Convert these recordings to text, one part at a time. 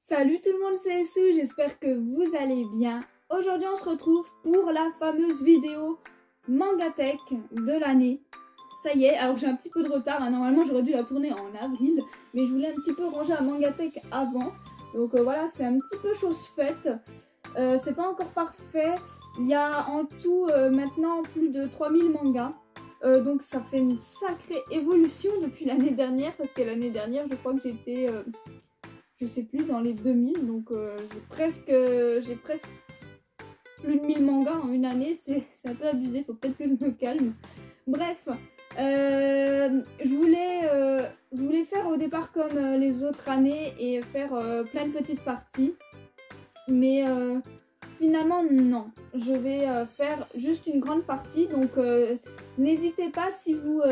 Salut tout le monde, c'est Sue, j'espère que vous allez bien. Aujourd'hui on se retrouve pour la fameuse vidéo Mangatech de l'année. Ça y est, alors j'ai un petit peu de retard, hein. Normalement j'aurais dû la tourner en avril, mais je voulais un petit peu ranger la Mangatech avant. Donc voilà, c'est un petit peu chose faite. C'est pas encore parfait. Il y a en tout maintenant plus de 3000 mangas. Donc ça fait une sacrée évolution depuis l'année dernière, parce que l'année dernière je crois que j'étais... je sais plus, dans les 2000, donc j'ai presque plus de 1000 mangas en une année, c'est un peu abusé, faut peut-être que je me calme. Bref, je voulais faire au départ comme les autres années et faire plein de petites parties, mais finalement non, je vais faire juste une grande partie, donc n'hésitez pas si vous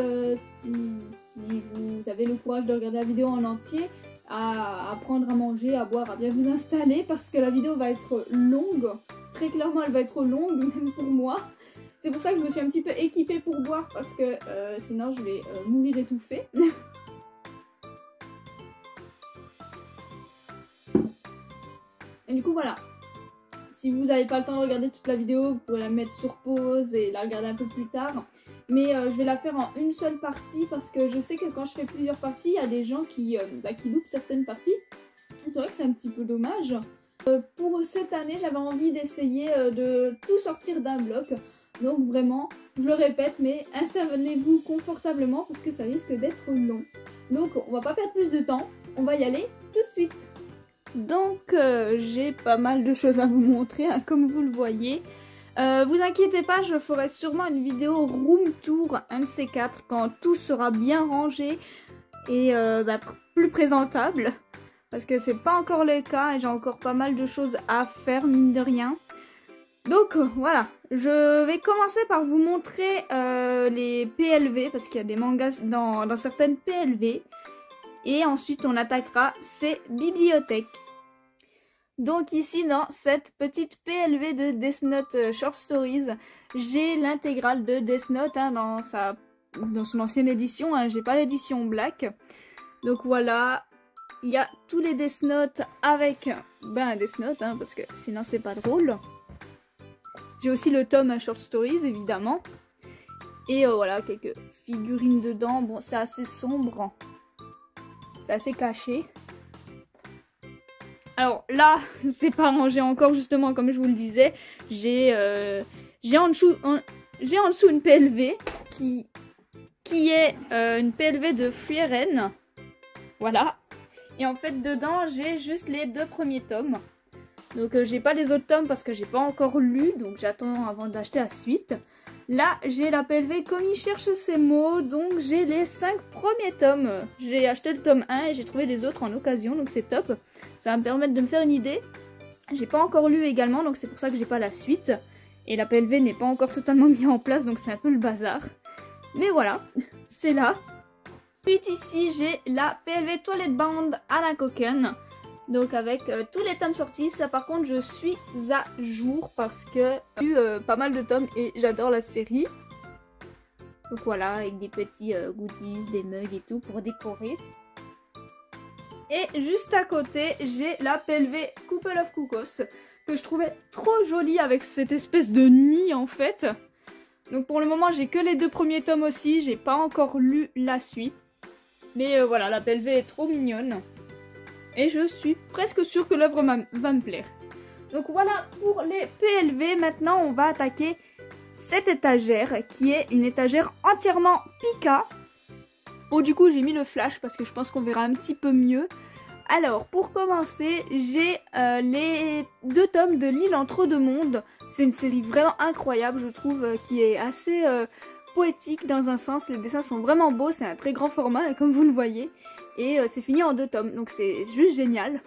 avez le courage de regarder la vidéo en entier, à prendre à manger, à boire, à bien vous installer parce que la vidéo va être longue. Très clairement elle va être longue, même pour moi. C'est pour ça que je me suis un petit peu équipée pour boire parce que sinon je vais mourir étouffée. Et du coup voilà, si vous n'avez pas le temps de regarder toute la vidéo, vous pourrez la mettre sur pause et la regarder un peu plus tard. Mais je vais la faire en une seule partie parce que je sais que quand je fais plusieurs parties, il y a des gens qui loupent certaines parties. C'est vrai que c'est un petit peu dommage. Pour cette année, j'avais envie d'essayer de tout sortir d'un bloc. Donc vraiment, je le répète, mais installez-vous confortablement parce que ça risque d'être long. Donc on va pas perdre plus de temps, on va y aller tout de suite. Donc j'ai pas mal de choses à vous montrer, hein, comme vous le voyez. Vous inquiétez pas, je ferai sûrement une vidéo room tour, un de ces quatre, quand tout sera bien rangé et plus présentable. Parce que c'est pas encore le cas et j'ai encore pas mal de choses à faire, mine de rien. Donc voilà, je vais commencer par vous montrer les PLV, parce qu'il y a des mangas dans certaines PLV. Et ensuite on attaquera ces bibliothèques. Donc ici dans cette petite PLV de Death Note Short Stories, j'ai l'intégrale de Death Note hein, dans son ancienne édition, hein, j'ai pas l'édition Black. Donc voilà, il y a tous les Death Note avec Death Note, hein, parce que sinon c'est pas drôle. J'ai aussi le tome Short Stories évidemment. Et voilà, quelques figurines dedans, bon c'est assez sombre, c'est assez caché. Alors là, c'est pas rangé encore justement comme je vous le disais. J'ai en dessous une PLV qui est une PLV de Frieren. Voilà. Et en fait dedans j'ai juste les deux premiers tomes. Donc j'ai pas les autres tomes parce que j'ai pas encore lu. Donc j'attends avant d'acheter la suite. Là j'ai la PLV comme il cherche ses mots. Donc j'ai les 5 premiers tomes. J'ai acheté le tome 1 et j'ai trouvé les autres en occasion. Donc c'est top. Ça va me permettre de me faire une idée. J'ai pas encore lu également, donc c'est pour ça que j'ai pas la suite. Et la PLV n'est pas encore totalement mise en place, donc c'est un peu le bazar. Mais voilà, c'est là. Ensuite ici, j'ai la PLV Toilette Bound à la Koken. Donc avec tous les tomes sortis. Ça par contre, je suis à jour parce que j'ai eu pas mal de tomes et j'adore la série. Donc voilà, avec des petits goodies, des mugs et tout pour décorer. Et juste à côté, j'ai la PLV Couple of Cuckoos, que je trouvais trop jolie avec cette espèce de nid en fait. Donc pour le moment, j'ai que les deux premiers tomes aussi, j'ai pas encore lu la suite. Mais voilà, la PLV est trop mignonne. Et je suis presque sûre que l'œuvre va me plaire. Donc voilà pour les PLV. Maintenant, on va attaquer cette étagère, qui est une étagère entièrement Pika. Bon du coup j'ai mis le flash parce que je pense qu'on verra un petit peu mieux. Alors pour commencer j'ai les deux tomes de L'île entre deux mondes. C'est une série vraiment incroyable je trouve qui est assez poétique dans un sens. Les dessins sont vraiment beaux, c'est un très grand format comme vous le voyez. Et c'est fini en 2 tomes donc c'est juste génial.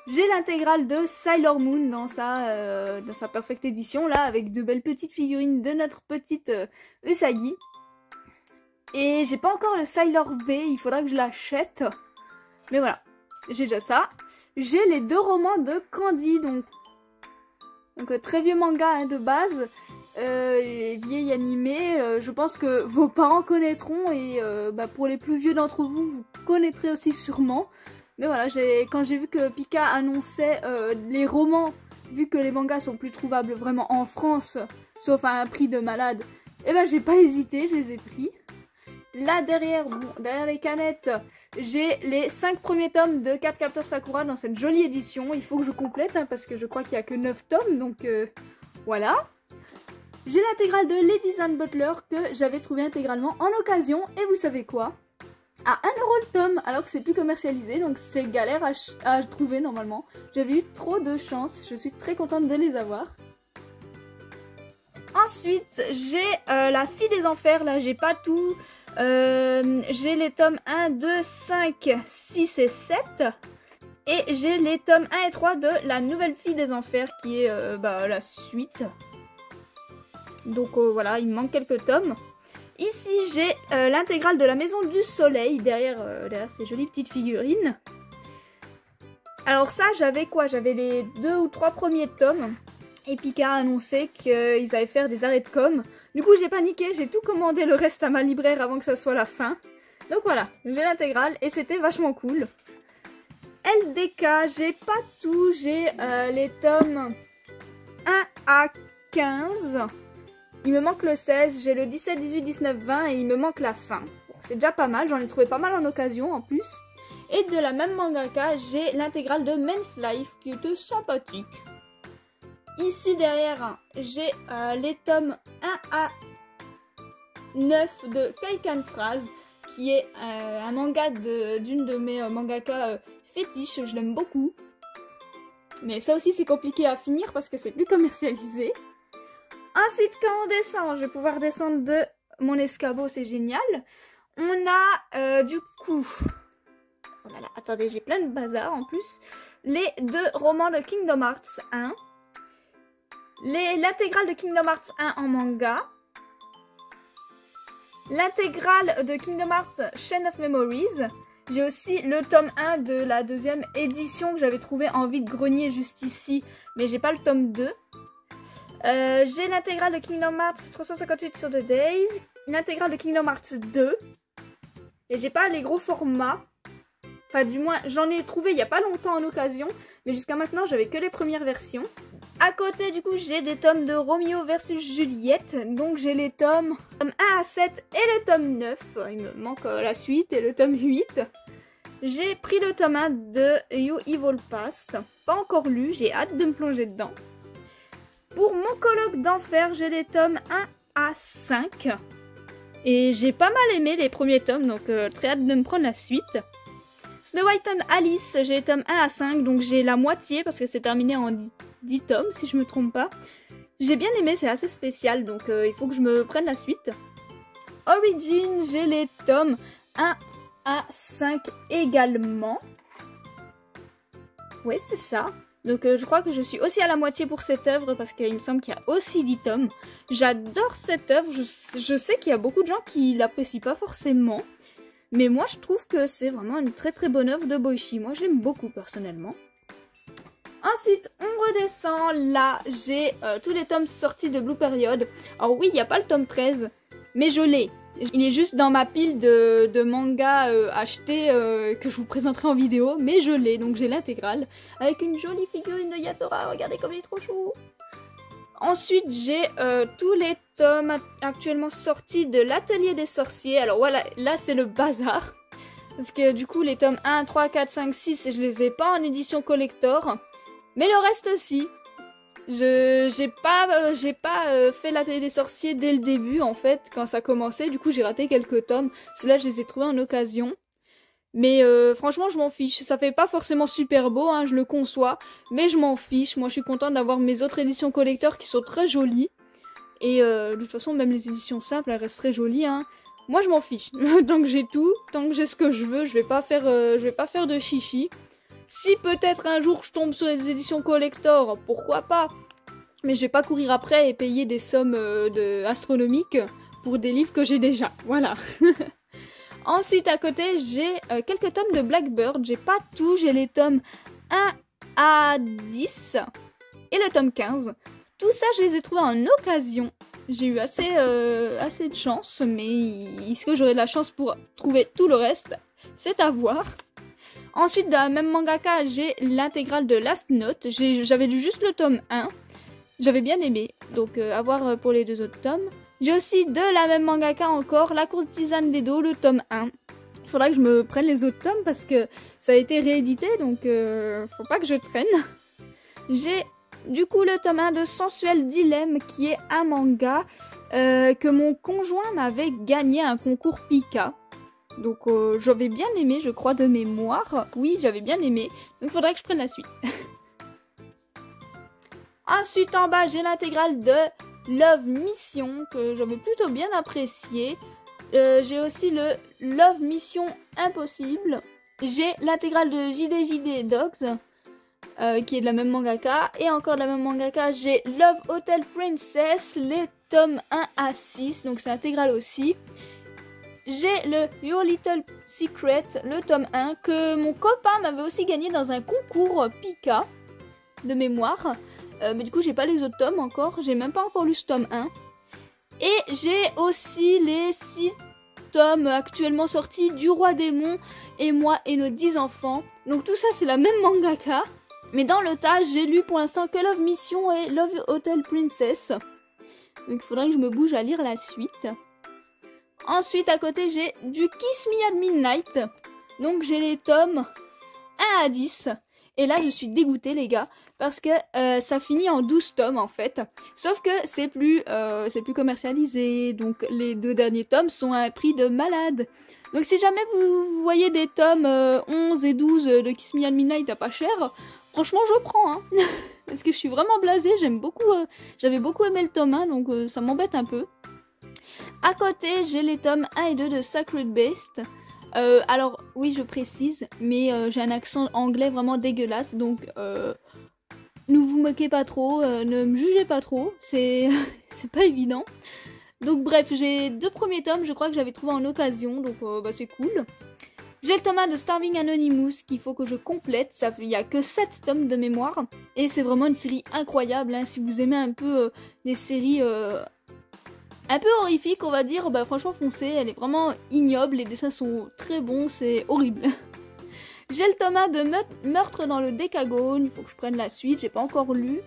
J'ai l'intégrale de Sailor Moon dans sa perfecte édition là avec de belles petites figurines de notre petite Usagi. Et j'ai pas encore le Sailor V, il faudra que je l'achète. Mais voilà, j'ai déjà ça. J'ai les 2 romans de Candy, donc très vieux manga hein, de base. Et vieil animé, je pense que vos parents connaîtront. Et pour les plus vieux d'entre vous, vous connaîtrez aussi sûrement. Mais voilà, quand j'ai vu que Pika annonçait les romans, vu que les mangas sont plus trouvables vraiment en France, sauf à un prix de malade, et ben j'ai pas hésité, je les ai pris. Là derrière, bon, derrière les canettes, j'ai les 5 premiers tomes de Cardcaptor Sakura dans cette jolie édition. Il faut que je complète hein, parce que je crois qu'il n'y a que 9 tomes, donc voilà. J'ai l'intégrale de Ladies and Butler que j'avais trouvé intégralement en occasion, et vous savez quoi? À 1 € le tome, alors que c'est plus commercialisé, donc c'est galère à trouver normalement. J'avais eu trop de chance, je suis très contente de les avoir. Ensuite, j'ai La Fille des Enfers, là j'ai pas tout. J'ai les tomes 1, 2, 5, 6 et 7. Et j'ai les tomes 1 et 3 de La Nouvelle Fille des Enfers, qui est la suite. Donc voilà, il me manque quelques tomes. Ici, j'ai l'intégrale de La Maison du Soleil, derrière ces jolies petites figurines. Alors ça, j'avais quoi? J'avais les 2 ou 3 premiers tomes. Et Pika a annoncé qu'ils allaient faire des arrêts de com. Du coup, j'ai paniqué, j'ai tout commandé le reste à ma libraire avant que ça soit la fin. Donc voilà, j'ai l'intégrale et c'était vachement cool. LDK, j'ai pas tout, j'ai les tomes 1 à 15. Il me manque le 16, j'ai le 17, 18, 19, 20 et il me manque la fin. Bon, c'est déjà pas mal, j'en ai trouvé pas mal en occasion en plus. Et de la même mangaka, j'ai l'intégrale de Men's Life qui était sympathique. Ici derrière, j'ai les tomes 1 à 9 de Kaikan Phrase, qui est un manga d'une de mes mangaka fétiches, je l'aime beaucoup. Mais ça aussi c'est compliqué à finir parce que c'est plus commercialisé. Ensuite, quand on descend, je vais pouvoir descendre de mon escabeau, c'est génial. On a du coup... Oh là là, attendez, j'ai plein de bazar en plus. Les 2 romans de Kingdom Hearts 1. L'intégrale de Kingdom Hearts 1 en manga. L'intégrale de Kingdom Hearts Chain of Memories. J'ai aussi le tome 1 de la 2e édition que j'avais trouvé en vide-grenier juste ici. Mais j'ai pas le tome 2. J'ai l'intégrale de Kingdom Hearts 358 sur 2 Days. L'intégrale de Kingdom Hearts 2. Et j'ai pas les gros formats. Enfin, du moins, j'en ai trouvé il y a pas longtemps en occasion. Mais jusqu'à maintenant, j'avais que les premières versions. À côté, du coup, j'ai des tomes de Romeo versus Juliette. Donc, j'ai les tomes 1 à 7 et le tome 9. Il me manque la suite et le tome 8. J'ai pris le tome 1 de You Evil Past. Pas encore lu, j'ai hâte de me plonger dedans. Pour mon colloque d'enfer, j'ai les tomes 1 à 5. Et j'ai pas mal aimé les premiers tomes, donc très hâte de me prendre la suite. Snow White and Alice, j'ai les tomes 1 à 5, donc j'ai la moitié parce que c'est terminé en 10 tomes, si je me trompe pas. J'ai bien aimé, c'est assez spécial, donc il faut que je me prenne la suite. Origin, j'ai les tomes 1 à 5 également. Ouais, c'est ça. Donc je crois que je suis aussi à la moitié pour cette œuvre parce qu'il me semble qu'il y a aussi 10 tomes. J'adore cette œuvre, je sais qu'il y a beaucoup de gens qui l'apprécient pas forcément. Mais moi je trouve que c'est vraiment une très très bonne œuvre de Boichi. Moi j'aime beaucoup personnellement. Ensuite on redescend, là j'ai tous les tomes sortis de Blue Period. Alors oui, il n'y a pas le tome 13, mais je l'ai. Il est juste dans ma pile de mangas achetés que je vous présenterai en vidéo, mais je l'ai, donc j'ai l'intégrale. Avec une jolie figurine de Yatora, regardez comme il est trop chou. Ensuite j'ai tous les tomes actuellement sortis de l'Atelier des Sorciers. Alors voilà, là c'est le bazar. Parce que du coup les tomes 1, 3, 4, 5, 6, je les ai pas en édition collector. Mais le reste aussi. J'ai pas fait l'Atelier des Sorciers dès le début en fait, quand ça commençait, du coup j'ai raté quelques tomes. Ceux-là je les ai trouvés en occasion. Mais franchement je m'en fiche, ça fait pas forcément super beau, hein, je le conçois, mais je m'en fiche. Moi je suis contente d'avoir mes autres éditions collector qui sont très jolies. Et de toute façon même les éditions simples elles restent très jolies, hein. Moi je m'en fiche, tant que j'ai tout, tant que j'ai ce que je veux, je vais pas faire de chichi. Si peut-être un jour je tombe sur les éditions collector, pourquoi pas? Mais je vais pas courir après et payer des sommes astronomiques pour des livres que j'ai déjà. Voilà. Ensuite, à côté, j'ai quelques tomes de Blackbird. J'ai pas tout, j'ai les tomes 1 à 10 et le tome 15. Tout ça, je les ai trouvés en occasion. J'ai eu assez de chance, mais est-ce que j'aurai de la chance pour trouver tout le reste? C'est à voir. Ensuite, de la même mangaka, j'ai l'intégrale de Last Note. J'avais lu juste le tome 1. J'avais bien aimé, donc à voir pour les 2 autres tomes. J'ai aussi de la même mangaka encore, La courtisane d'Edo, le tome 1. Il faudra que je me prenne les autres tomes parce que ça a été réédité, donc faut pas que je traîne. J'ai du coup le tome 1 de Sensuel Dilemme, qui est un manga que mon conjoint m'avait gagné à un concours Pika. Donc j'avais bien aimé, je crois, de mémoire. Oui, j'avais bien aimé, donc il faudrait que je prenne la suite. Ensuite, en bas, j'ai l'intégrale de Love Mission, que j'avais plutôt bien apprécié. J'ai aussi le Love Mission Impossible. J'ai l'intégrale de JDJD Dogs, qui est de la même mangaka. Et encore de la même mangaka, j'ai Love Hotel Princess, les tomes 1 à 6, donc c'est intégral aussi. J'ai le Your Little Secret, le tome 1, que mon copain m'avait aussi gagné dans un concours Pika, de mémoire. Mais du coup, j'ai pas les autres tomes encore. J'ai même pas encore lu ce tome 1. Et j'ai aussi les 6 tomes actuellement sortis du Roi Démon et moi et nos 10 enfants. Donc tout ça, c'est la même mangaka. Mais dans le tas, j'ai lu pour l'instant que Love Mission et Love Hotel Princess. Donc il faudrait que je me bouge à lire la suite. Ensuite, à côté, j'ai du Kiss Me at Midnight. Donc j'ai les tomes 1 à 10. Et là, je suis dégoûtée, les gars, parce que ça finit en 12 tomes, en fait. Sauf que c'est plus commercialisé, donc les 2 derniers tomes sont à un prix de malade. Donc si jamais vous voyez des tomes 11 et 12 de Kiss Me at Midnight à pas cher, franchement, je prends, hein. Parce que je suis vraiment blasée, j'avais beaucoup aimé le tome 1, donc ça m'embête un peu. À côté, j'ai les tomes 1 et 2 de Sacred Beast. Alors, oui, je précise, mais j'ai un accent anglais vraiment dégueulasse, donc ne vous moquez pas trop, ne me jugez pas trop, c'est pas évident. Donc bref, j'ai 2 premiers tomes, je crois que j'avais trouvé en occasion, donc bah, c'est cool. J'ai le tome 1 de Starving Anonymous qu'il faut que je complète, il n'y a que 7 tomes de mémoire, et c'est vraiment une série incroyable, hein, si vous aimez un peu les séries... un peu horrifique, on va dire, bah franchement foncez, elle est vraiment ignoble, les dessins sont très bons, c'est horrible. J'ai le tome 1 de Meurtre dans le Décagone, il faut que je prenne la suite, j'ai pas encore lu.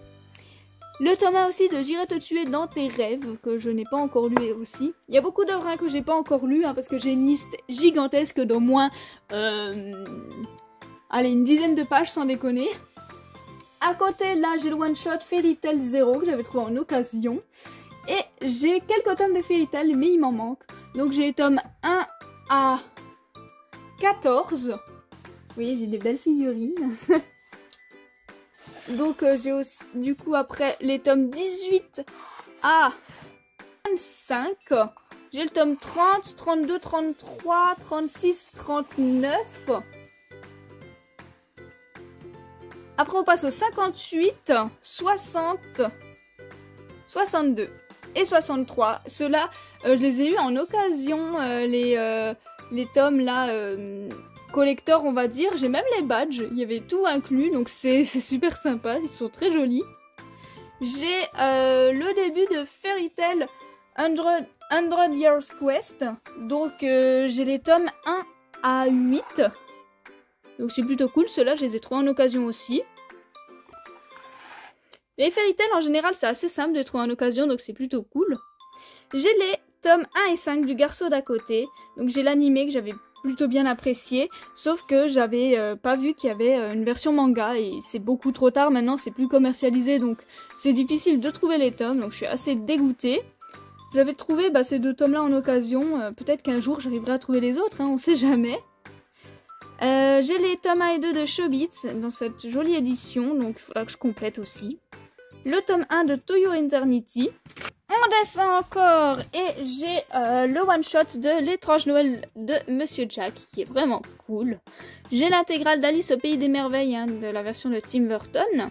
Le tome 1 aussi de J'irai te tuer dans tes rêves, que je n'ai pas encore lu aussi. Il y a beaucoup d'œuvres hein, que j'ai pas encore lu, hein, parce que j'ai une liste gigantesque d'au moins, allez, une dizaine de pages sans déconner. À côté, là, j'ai le one-shot Fairy Tail 0, que j'avais trouvé en occasion. Et j'ai quelques tomes de Fairy Tail, mais il m'en manque. Donc j'ai les tomes 1 à 14. Vous voyez, j'ai des belles figurines. Donc j'ai aussi, du coup, après, les tomes 18 à 25. J'ai le tome 30, 32, 33, 36, 39. Après, on passe au 58, 60, 62. Et 63. Ceux-là, je les ai eu en occasion, les tomes là, collector on va dire. J'ai même les badges, il y avait tout inclus, donc c'est super sympa, ils sont très jolis. J'ai le début de Fairy Tail 100 Years Quest, donc j'ai les tomes 1 à 8. Donc c'est plutôt cool, ceux-là je les ai trouvés en occasion aussi. Les Fairy Tail en général c'est assez simple de trouver en occasion donc c'est plutôt cool. J'ai les tomes 1 et 5 du Garçon d'à côté. Donc j'ai l'animé que j'avais plutôt bien apprécié. Sauf que j'avais pas vu qu'il y avait une version manga et c'est beaucoup trop tard maintenant, c'est plus commercialisé donc c'est difficile de trouver les tomes. Donc je suis assez dégoûtée. J'avais trouvé ces 2 tomes là en occasion. Peut-être qu'un jour j'arriverai à trouver les autres, hein, on sait jamais. J'ai les tomes 1 et 2 de Chobits dans cette jolie édition donc il faudra que je complète aussi. Le tome 1 de To Your Eternity. On descend encore et j'ai le one-shot de L'étrange Noël de Monsieur Jack qui est vraiment cool. J'ai l'intégrale d'Alice au Pays des Merveilles hein, de la version de Tim Burton.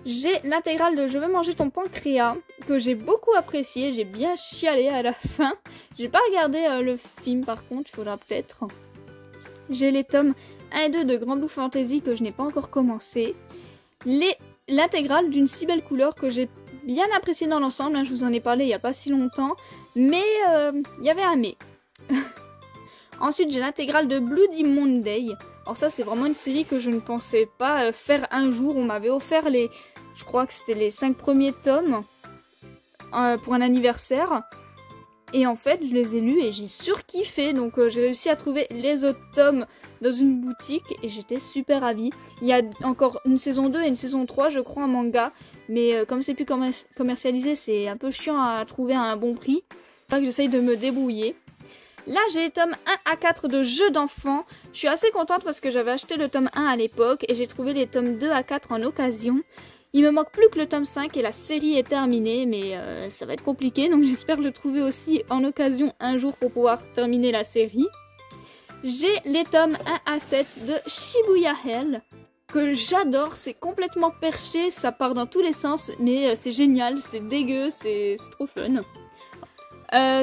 J'ai l'intégrale de Je veux manger ton pancréas que j'ai beaucoup apprécié, j'ai bien chialé à la fin. J'ai pas regardé le film par contre, il faudra peut-être. J'ai les tomes 1 et 2 de Grand Blue Fantasy que je n'ai pas encore commencé. L'intégrale d'une si belle couleur que j'ai bien appréciée dans l'ensemble, hein, je vous en ai parlé il n'y a pas si longtemps, mais il y avait un mais. Ensuite j'ai l'intégrale de Bloody Monday, Alors ça c'est vraiment une série que je ne pensais pas faire un jour. On m'avait offert je crois que c'était les 5 premiers tomes pour un anniversaire. Et en fait je les ai lus et j'ai surkiffé. Donc j'ai réussi à trouver les autres tomes dans une boutique et j'étais super ravie. Il y a encore une saison 2 et une saison 3 je crois en manga. Mais comme c'est plus commercialisé, c'est un peu chiant à trouver à un bon prix. Donc j'essaye de me débrouiller. Là j'ai les tomes 1 à 4 de jeux d'enfants. Je suis assez contente parce que j'avais acheté le tome 1 à l'époque et j'ai trouvé les tomes 2 à 4 en occasion. Il me manque plus que le tome 5 et la série est terminée, mais ça va être compliqué, donc j'espère le trouver aussi en occasion un jour pour pouvoir terminer la série. J'ai les tomes 1 à 7 de Shibuya Hell, que j'adore, c'est complètement perché, ça part dans tous les sens, mais c'est génial, c'est dégueu, c'est trop fun.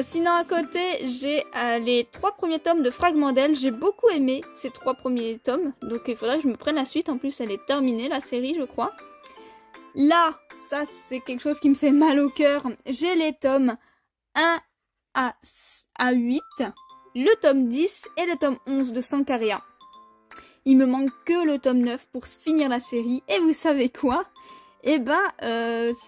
Sinon à côté, j'ai les 3 premiers tomes de Fragmandel. J'ai beaucoup aimé ces 3 premiers tomes, donc il faudrait que je me prenne la suite. En plus, elle est terminée, la série, je crois. Là, ça c'est quelque chose qui me fait mal au cœur. J'ai les tomes 1 à 8, le tome 10 et le tome 11 de Sankaria. Il me manque que le tome 9 pour finir la série. Et vous savez quoi ? Eh ben,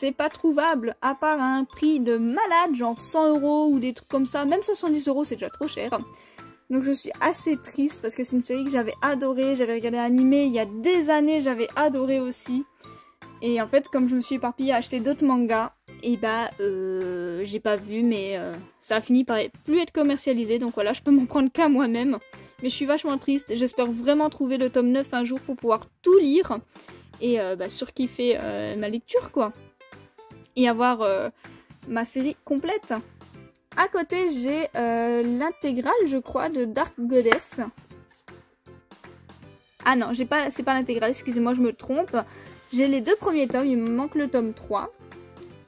c'est pas trouvable, à part à un prix de malade, genre 100 € ou des trucs comme ça. Même 70 € c'est déjà trop cher. Donc je suis assez triste parce que c'est une série que j'avais adorée. J'avais regardé l'animé il y a des années, j'avais adoré aussi. Et en fait, comme je me suis éparpillée à acheter d'autres mangas, et bah, j'ai pas vu, mais ça a fini par plus être commercialisé. Donc voilà, je peux m'en prendre qu'à moi-même. Mais je suis vachement triste. J'espère vraiment trouver le tome 9 un jour pour pouvoir tout lire. Et surkiffer ma lecture, quoi. Et avoir ma série complète. À côté, j'ai l'intégrale, je crois, de Dark Goddess. Ah non, c'est pas l'intégrale, excusez-moi, je me trompe. J'ai les 2 premiers tomes, il me manque le tome 3.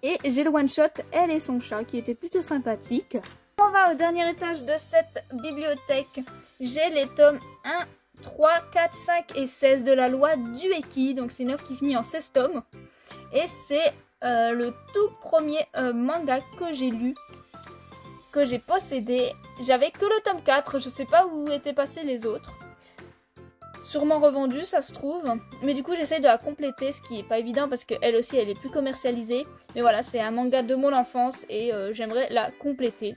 Et j'ai le one-shot Elle et son chat, qui était plutôt sympathique. On va au dernier étage de cette bibliothèque. J'ai les tomes 1, 3, 4, 5 et 16 de la loi du Eki. Donc c'est une œuvre qui finit en 16 tomes. Et c'est le tout premier manga que j'ai lu, que j'ai possédé. J'avais que le tome 4, je sais pas où étaient passés les autres. Sûrement revendu, ça se trouve. Mais du coup, j'essaye de la compléter, ce qui est pas évident parce qu'elle aussi, elle est plus commercialisée. Mais voilà, c'est un manga de mon enfance et j'aimerais la compléter.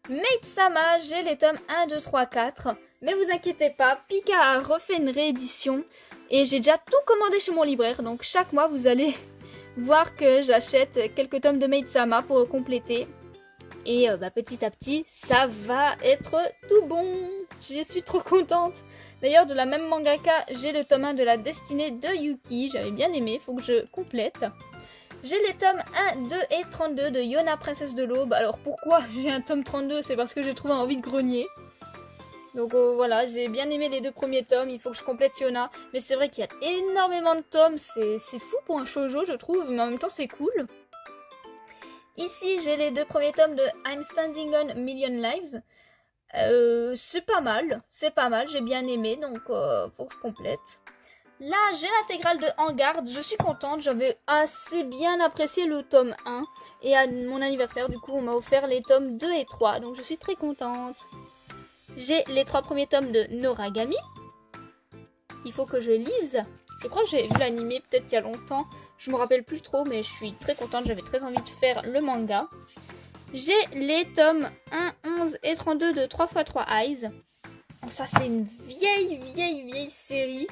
Maid-sama, j'ai les tomes 1, 2, 3, 4. Mais vous inquiétez pas, Pika a refait une réédition. Et j'ai déjà tout commandé chez mon libraire. Donc chaque mois, vous allez voir que j'achète quelques tomes de Maid-sama pour le compléter. Et petit à petit, ça va être tout bon. Je suis trop contente. D'ailleurs, de la même mangaka, j'ai le tome 1 de la destinée de Yuki. J'avais bien aimé, faut que je complète. J'ai les tomes 1, 2 et 32 de Yona, princesse de l'aube. Alors pourquoi j'ai un tome 32? C'est parce que j'ai trouvé un vide-grenier. Donc voilà, j'ai bien aimé les 2 premiers tomes. Il faut que je complète Yona. Mais c'est vrai qu'il y a énormément de tomes. C'est fou pour un shoujo, je trouve. Mais en même temps, c'est cool. Ici, j'ai les 2 premiers tomes de I'm Standing on Million Lives. C'est pas mal, j'ai bien aimé, donc faut que je complète. Là, j'ai l'intégrale de En Garde, je suis contente, j'avais assez bien apprécié le tome 1. Et à mon anniversaire, du coup, on m'a offert les tomes 2 et 3, donc je suis très contente. J'ai les 3 premiers tomes de Noragami. Il faut que je lise. Je crois que j'ai vu l'animé peut-être il y a longtemps. Je me rappelle plus trop, mais je suis très contente, j'avais très envie de faire le manga. J'ai les tomes 1, 11 et 32 de 3x3 Eyes. Donc ça c'est une vieille série.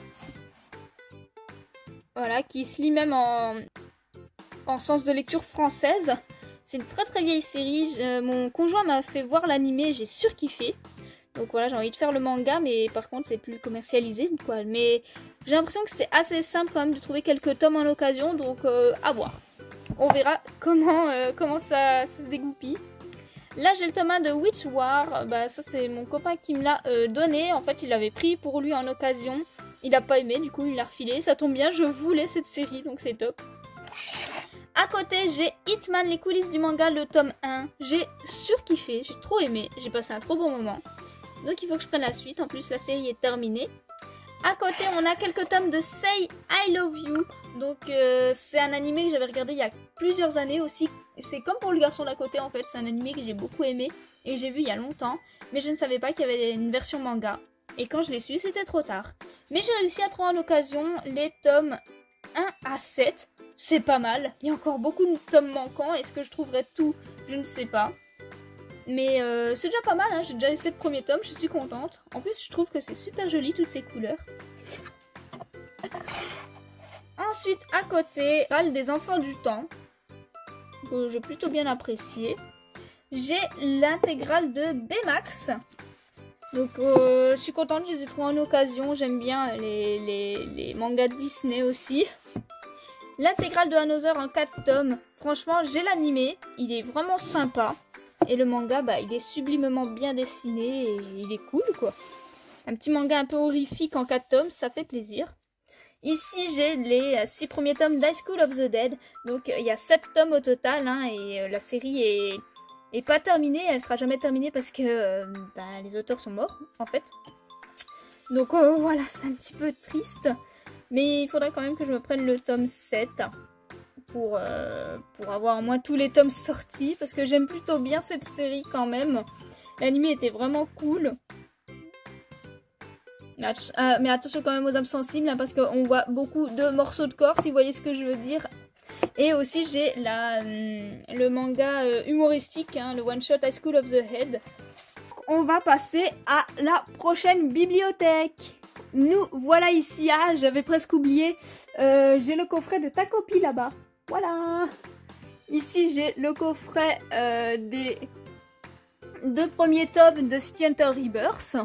Voilà, qui se lit même en sens de lecture française. C'est une très vieille série. Mon conjoint m'a fait voir l'animé, j'ai surkiffé. Donc voilà, j'ai envie de faire le manga, mais par contre c'est plus commercialisé, quoi. Mais j'ai l'impression que c'est assez simple quand même de trouver quelques tomes en occasion, donc à voir. On verra comment ça se dégoupille. Là j'ai le tome 1 de Witch War. Bah ça c'est mon copain qui me l'a donné. En fait il l'avait pris pour lui en occasion. Il a pas aimé, du coup il l'a refilé. Ça tombe bien, je voulais cette série, donc c'est top. À côté j'ai Hitman, les coulisses du manga, le tome 1. J'ai surkiffé, j'ai trop aimé. J'ai passé un trop bon moment. Donc il faut que je prenne la suite. En plus la série est terminée. À côté, on a quelques tomes de Say I Love You. Donc, c'est un animé que j'avais regardé il y a plusieurs années aussi. C'est comme pour le garçon d'à côté en fait. C'est un animé que j'ai beaucoup aimé et j'ai vu il y a longtemps. Mais je ne savais pas qu'il y avait une version manga. Et quand je l'ai su, c'était trop tard. Mais j'ai réussi à trouver en occasion les tomes 1 à 7. C'est pas mal. Il y a encore beaucoup de tomes manquants. Est-ce que je trouverai tout? Je ne sais pas. Mais c'est déjà pas mal, hein. J'ai déjà les 7 premiers tomes, je suis contente. En plus, je trouve que c'est super joli, toutes ces couleurs. Ensuite, à côté, des Enfants du Temps, que j'ai plutôt bien apprécié. J'ai l'intégrale de Baymax. Donc, je suis contente, je les ai trouvés en occasion. J'aime bien les mangas Disney aussi. L'intégrale de Another en 4 tomes. Franchement, j'ai l'animé, il est vraiment sympa. Et le manga, bah, il est sublimement bien dessiné et il est cool, quoi. Un petit manga un peu horrifique en 4 tomes, ça fait plaisir. Ici, j'ai les 6 premiers tomes d'High School of the Dead. Donc, il y a 7 tomes au total, hein, et la série est pas terminée. Elle sera jamais terminée parce que les auteurs sont morts, en fait. Donc, voilà, c'est un petit peu triste. Mais il faudrait quand même que je me prenne le tome 7. Pour avoir au moins tous les tomes sortis, parce que j'aime plutôt bien cette série quand même. L'anime était vraiment cool. Mais attention quand même aux âmes sensibles, hein, parce qu'on voit beaucoup de morceaux de corps, si vous voyez ce que je veux dire. Et aussi j'ai le manga humoristique, hein, le One Shot High School of the Head. On va passer à la prochaine bibliothèque. Nous voilà ici, j'avais presque oublié, j'ai le coffret de Takopi là-bas. Voilà. Ici, j'ai le coffret des 2 premiers tomes de City Hunter Rebirth.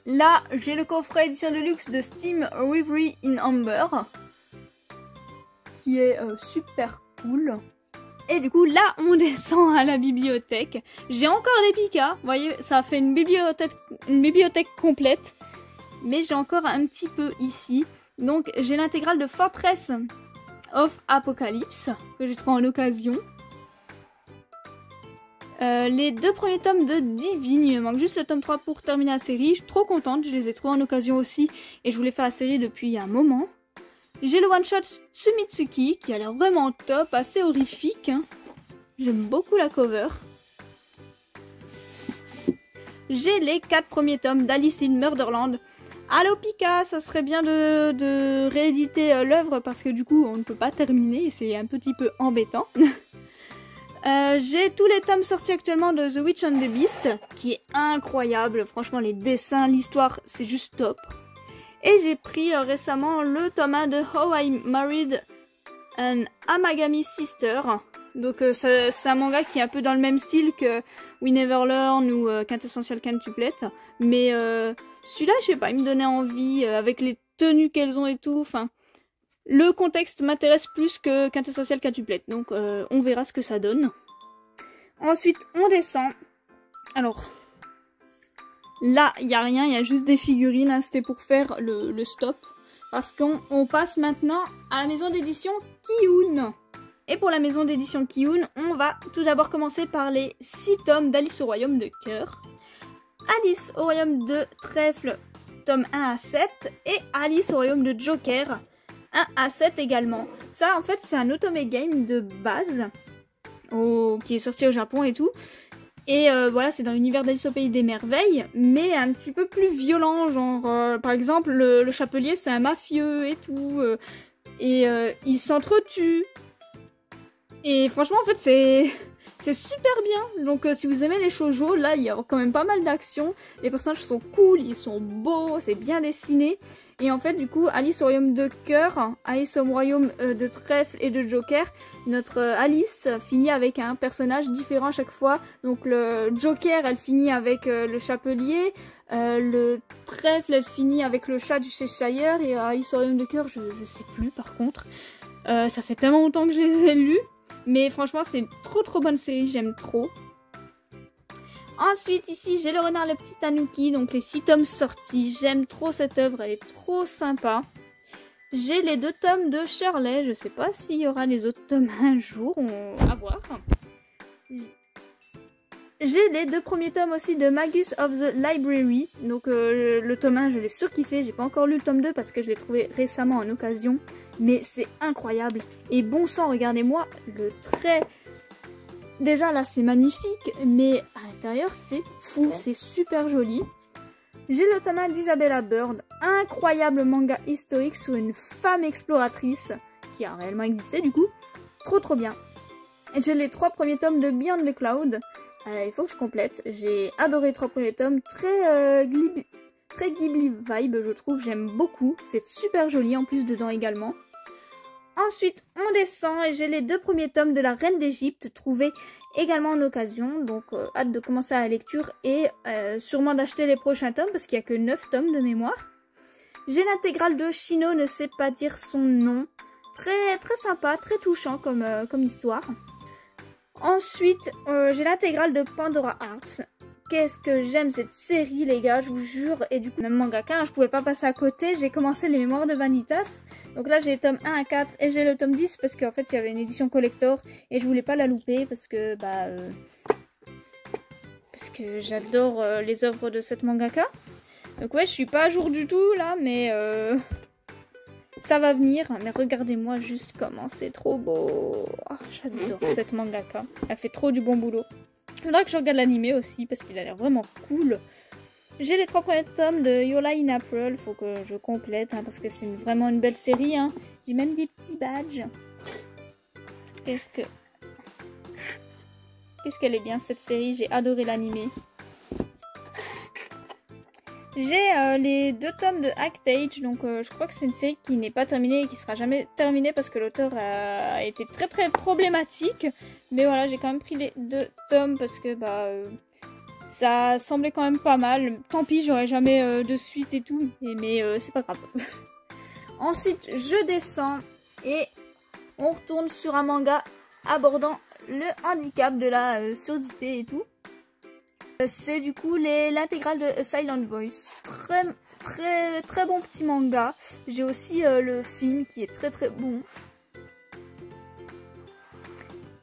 Là, j'ai le coffret édition de luxe de Steam Reverie in Amber, qui est super cool. Et du coup, là, on descend à la bibliothèque. J'ai encore des Pika. Vous voyez, ça fait une bibliothèque complète. Mais j'ai encore un petit peu ici. Donc, j'ai l'intégrale de Fortress of Apocalypse, que j'ai trouvé en occasion. Les 2 premiers tomes de Divine, il me manque juste le tome 3 pour terminer la série. Je suis trop contente, je les ai trouvés en occasion aussi et je voulais faire la série depuis un moment. J'ai le one shot Tsumitsuki qui a l'air vraiment top, assez horrifique, hein. J'aime beaucoup la cover. J'ai les 4 premiers tomes d'Alice in Murderland. Allo Pika, ça serait bien de rééditer l'œuvre parce que du coup on ne peut pas terminer et c'est un petit peu embêtant. J'ai tous les tomes sortis actuellement de The Witch and the Beast qui est incroyable, franchement les dessins, l'histoire c'est juste top. Et j'ai pris récemment le tome 1 de How I Married an Amagami Sister. Donc c'est un manga qui est un peu dans le même style que We Never Learn ou Quintessential Quintuplet. Mais celui-là, je sais pas, il me donnait envie avec les tenues qu'elles ont et tout. Enfin, le contexte m'intéresse plus que Quintessential Quintuplet. Donc on verra ce que ça donne. Ensuite, on descend. Alors, là, il n'y a rien, il y a juste des figurines. Hein, c'était pour faire le stop. Parce qu'on passe maintenant à la maison d'édition Kiun. Et pour la maison d'édition Kiun, on va tout d'abord commencer par les 6 tomes d'Alice au Royaume de Cœur. Alice au Royaume de Trèfle, tome 1 à 7. Et Alice au Royaume de Joker, 1 à 7 également. Ça, en fait, c'est un otome game de base qui est sorti au Japon et tout. Et voilà, c'est dans l'univers d'Alice au Pays des Merveilles, mais un petit peu plus violent. Genre, par exemple, le chapelier, c'est un mafieux et tout. Et il s'entretue. Et franchement, en fait, c'est super bien. Donc, si vous aimez les shoujo, là, il y a quand même pas mal d'action. Les personnages sont cool, ils sont beaux, c'est bien dessiné. Et en fait, du coup, Alice au Royaume de Cœur, Alice au Royaume de Trèfle et de Joker, notre Alice finit avec un personnage différent à chaque fois. Donc, le Joker, elle finit avec le chapelier. Le Trèfle, elle finit avec le chat du Cheshire. Et Alice au Royaume de Cœur, je sais plus par contre. Ça fait tellement longtemps que je les ai lus. Mais franchement, c'est une trop bonne série, j'aime trop. Ensuite, ici, j'ai le renard le petit tanuki, donc les 6 tomes sortis. J'aime trop cette œuvre, elle est trop sympa. J'ai les 2 tomes de Shirley, je sais pas s'il y aura les autres tomes un jour, on va voir. J'ai les 2 premiers tomes aussi de Magus of the Library, donc le tome 1, je l'ai surkiffé. J'ai pas encore lu le tome 2 parce que je l'ai trouvé récemment en occasion. Mais c'est incroyable. Et bon sang, regardez-moi le trait. Déjà là c'est magnifique, mais à l'intérieur c'est fou, c'est super joli. J'ai le tome 1 d'Isabella Bird, incroyable manga historique sur une femme exploratrice qui a réellement existé du coup. Trop bien. J'ai les 3 premiers tomes de Beyond the Cloud. Il faut que je complète. J'ai adoré les 3 premiers tomes. Très Ghibli vibe, je trouve. J'aime beaucoup. C'est super joli en plus dedans également. Ensuite, on descend et j'ai les 2 premiers tomes de La Reine d'Égypte trouvés également en occasion. Donc, hâte de commencer la lecture et sûrement d'acheter les prochains tomes parce qu'il n'y a que 9 tomes de mémoire. J'ai l'intégrale de Shino ne sait pas dire son nom. Très sympa, très touchant comme histoire. Ensuite, j'ai l'intégrale de Pandora Hearts. Qu'est-ce que j'aime cette série, les gars, je vous jure. Et du coup, même mangaka, hein, je pouvais pas passer à côté. J'ai commencé les mémoires de Vanitas. Donc là, j'ai le tome 1 à 4 et j'ai le tome 10 parce qu'en fait, il y avait une édition collector. Et je voulais pas la louper parce que, parce que j'adore les œuvres de cette mangaka. Donc ouais, je suis pas à jour du tout là, mais ça va venir. Mais regardez-moi juste comment c'est trop beau. Oh, j'adore cette mangaka. Elle fait trop du bon boulot. Il faudra que je regarde l'animé aussi parce qu'il a l'air vraiment cool. J'ai les 3 premiers tomes de Yola in April. Faut que je complète hein, parce que c'est vraiment une belle série. Hein. J'ai même des petits badges. Qu'est-ce qu'elle est bien cette série. J'ai adoré l'animé. J'ai les 2 tomes de Actage, donc je crois que c'est une série qui n'est pas terminée et qui sera jamais terminée parce que l'auteur a été très problématique. Mais voilà, j'ai quand même pris les 2 tomes parce que ça semblait quand même pas mal. Tant pis, j'aurais jamais de suite et tout, mais c'est pas grave. Ensuite, je descends et on retourne sur un manga abordant le handicap de la surdité et tout. C'est du coup l'intégrale de A Silent Voice. Très bon petit manga. J'ai aussi le film qui est très bon.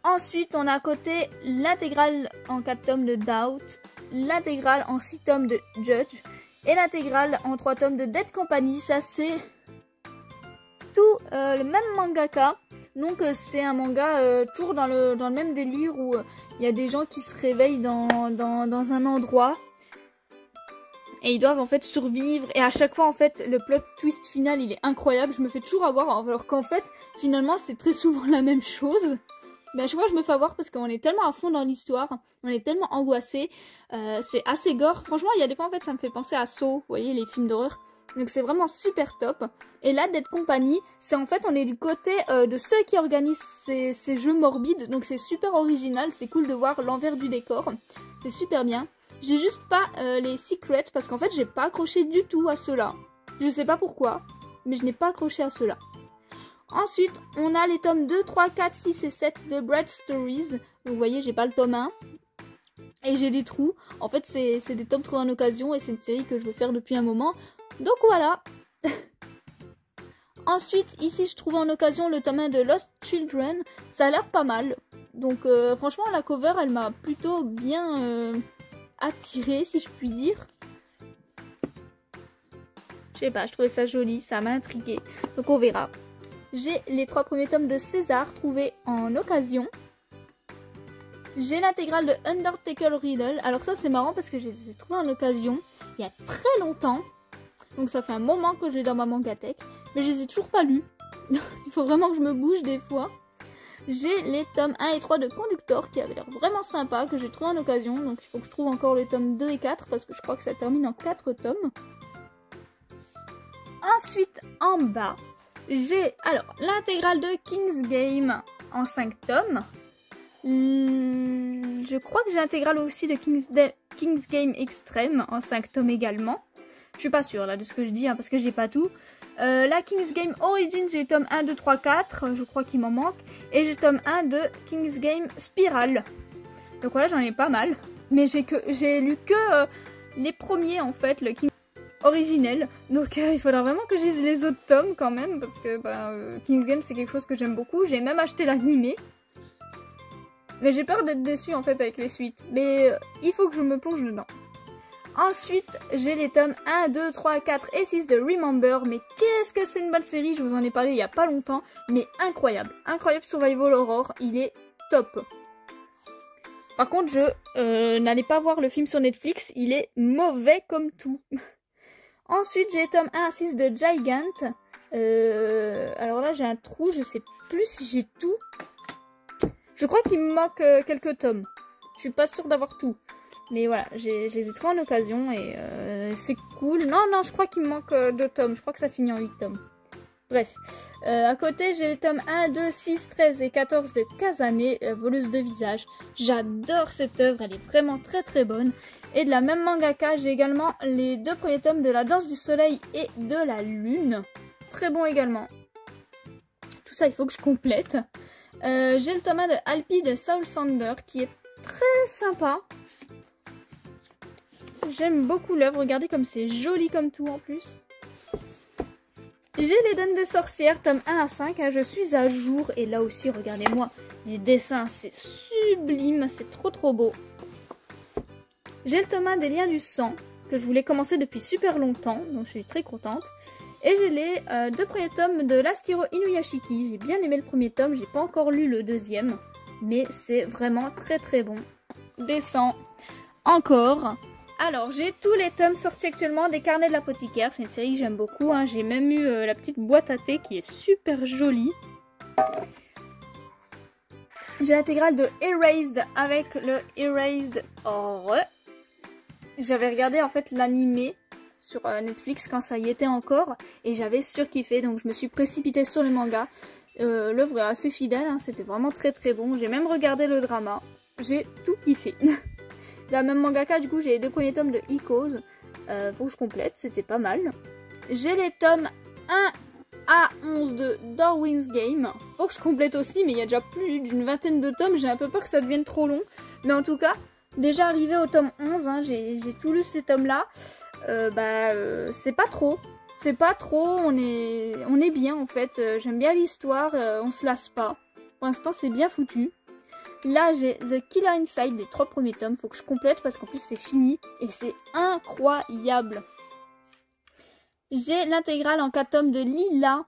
Ensuite, on a à côté l'intégrale en 4 tomes de Doubt, l'intégrale en 6 tomes de Judge et l'intégrale en 3 tomes de Dead Company. Ça, c'est tout le même mangaka. Donc c'est un manga toujours dans le même délire où il y a des gens qui se réveillent dans un endroit et ils doivent en fait survivre, et à chaque fois en fait le plot twist final il est incroyable. Je me fais toujours avoir alors qu'en fait finalement c'est très souvent la même chose, mais à chaque fois je me fais avoir parce qu'on est tellement à fond dans l'histoire, on est tellement angoissé. C'est assez gore, franchement il y a des fois en fait ça me fait penser à Saw, vous voyez les films d'horreur. Donc c'est vraiment super top. Et là, Dead Company, c'est en fait, on est du côté de ceux qui organisent ces jeux morbides. Donc c'est super original, c'est cool de voir l'envers du décor. C'est super bien. J'ai juste pas les secrets parce qu'en fait, j'ai pas accroché du tout à ceux-là. Je sais pas pourquoi, mais je n'ai pas accroché à ceux-là. Ensuite, on a les tomes 2, 3, 4, 6 et 7 de Bread Stories. Donc vous voyez, j'ai pas le tome 1. Et j'ai des trous. En fait, c'est des tomes trouvés en occasion et c'est une série que je veux faire depuis un moment. Donc voilà. Ensuite, ici, je trouve en occasion le tome 1 de Lost Children. Ça a l'air pas mal. Donc franchement, la cover, elle m'a plutôt bien attirée, si je puis dire. Je sais pas, je trouvais ça joli, ça m'a intriguée. Donc on verra. J'ai les 3 premiers tomes de César trouvés en occasion. J'ai l'intégrale de Undertaker Riddle. Alors ça, c'est marrant parce que je les ai trouvés en occasion il y a très longtemps. Donc ça fait un moment que j'ai dans ma mangathèque. Mais je les ai toujours pas lus. Il faut vraiment que je me bouge des fois. J'ai les tomes 1 et 3 de Conductor qui avaient l'air vraiment sympa, que j'ai trouvé en occasion. Donc il faut que je trouve encore les tomes 2 et 4 parce que je crois que ça termine en 4 tomes. Ensuite, en bas, j'ai alors l'intégrale de King's Game en 5 tomes. Je crois que j'ai l'intégrale aussi de King's Game Extreme en 5 tomes également. Je suis pas sûre là de ce que je dis hein, parce que j'ai pas tout. La King's Game Origin, j'ai tome 1, 2, 3, 4. Je crois qu'il m'en manque. Et j'ai tome 1 de King's Game Spiral. Donc voilà, j'en ai pas mal. Mais j'ai lu que les premiers en fait, le King's originel. Donc il faudra vraiment que je lise les autres tomes quand même. Parce que King's Game c'est quelque chose que j'aime beaucoup. J'ai même acheté l'animé. Mais j'ai peur d'être déçue en fait avec les suites. Mais il faut que je me plonge dedans. Ensuite, j'ai les tomes 1, 2, 3, 4 et 6 de Remember. Mais qu'est-ce que c'est une bonne série, je vous en ai parlé il y a pas longtemps. Mais incroyable. Incroyable Survival Horror, il est top. Par contre, n'allez pas voir le film sur Netflix, il est mauvais comme tout. Ensuite, j'ai tome 1 à 6 de Gigant. Alors là, j'ai un trou, je sais plus si j'ai tout. Je crois qu'il me manque quelques tomes. Je suis pas sûre d'avoir tout. Mais voilà, je les ai trouvés en occasion et c'est cool. Non, je crois qu'il me manque 2 tomes. Je crois que ça finit en 8 tomes. Bref. À côté, j'ai les tomes 1, 2, 6, 13 et 14 de Kazame, voleuse de visage. J'adore cette œuvre, elle est vraiment très très bonne. Et de la même mangaka, j'ai également les 2 premiers tomes de La Danse du Soleil et de la Lune. Très bon également. Tout ça, il faut que je complète. J'ai le tome 1 de Alpi de Soul Sander qui est très sympa. J'aime beaucoup l'œuvre, regardez comme c'est joli comme tout en plus. J'ai les Donnes des sorcières, tome 1 à 5, hein, je suis à jour. Et là aussi, regardez-moi, les dessins, c'est sublime, c'est trop beau. J'ai le tome 1 des liens du sang, que je voulais commencer depuis super longtemps, donc je suis très contente. Et j'ai les 2 premiers tomes de l'Astiro Inuyashiki. J'ai bien aimé le premier tome, j'ai pas encore lu le deuxième, mais c'est vraiment très bon. Descends. Encore. Alors, j'ai tous les tomes sortis actuellement des Carnets de l'apothicaire. C'est une série que j'aime beaucoup. Hein. J'ai même eu la petite boîte à thé qui est super jolie. J'ai l'intégrale de Erased avec le Erased Horror. J'avais regardé en fait l'animé sur Netflix quand ça y était encore. Et j'avais surkiffé. Donc, je me suis précipitée sur les mangas. L'œuvre est assez fidèle. Hein. C'était vraiment très bon. J'ai même regardé le drama. J'ai tout kiffé. La même mangaka, du coup, j'ai les 2 premiers tomes de Icos. Faut que je complète, c'était pas mal. J'ai les tomes 1 à 11 de Darwin's Game. Faut que je complète aussi, mais il y a déjà plus d'une vingtaine de tomes. J'ai un peu peur que ça devienne trop long. Mais en tout cas, déjà arrivé au tome 11, hein, j'ai tout lu ces tomes-là. C'est pas trop. C'est pas trop, on est bien en fait. J'aime bien l'histoire, on se lasse pas. Pour l'instant, c'est bien foutu. Là, j'ai The Killer Inside, les 3 premiers tomes. Faut que je complète parce qu'en plus, c'est fini. Et c'est incroyable. J'ai l'intégrale en 4 tomes de Lila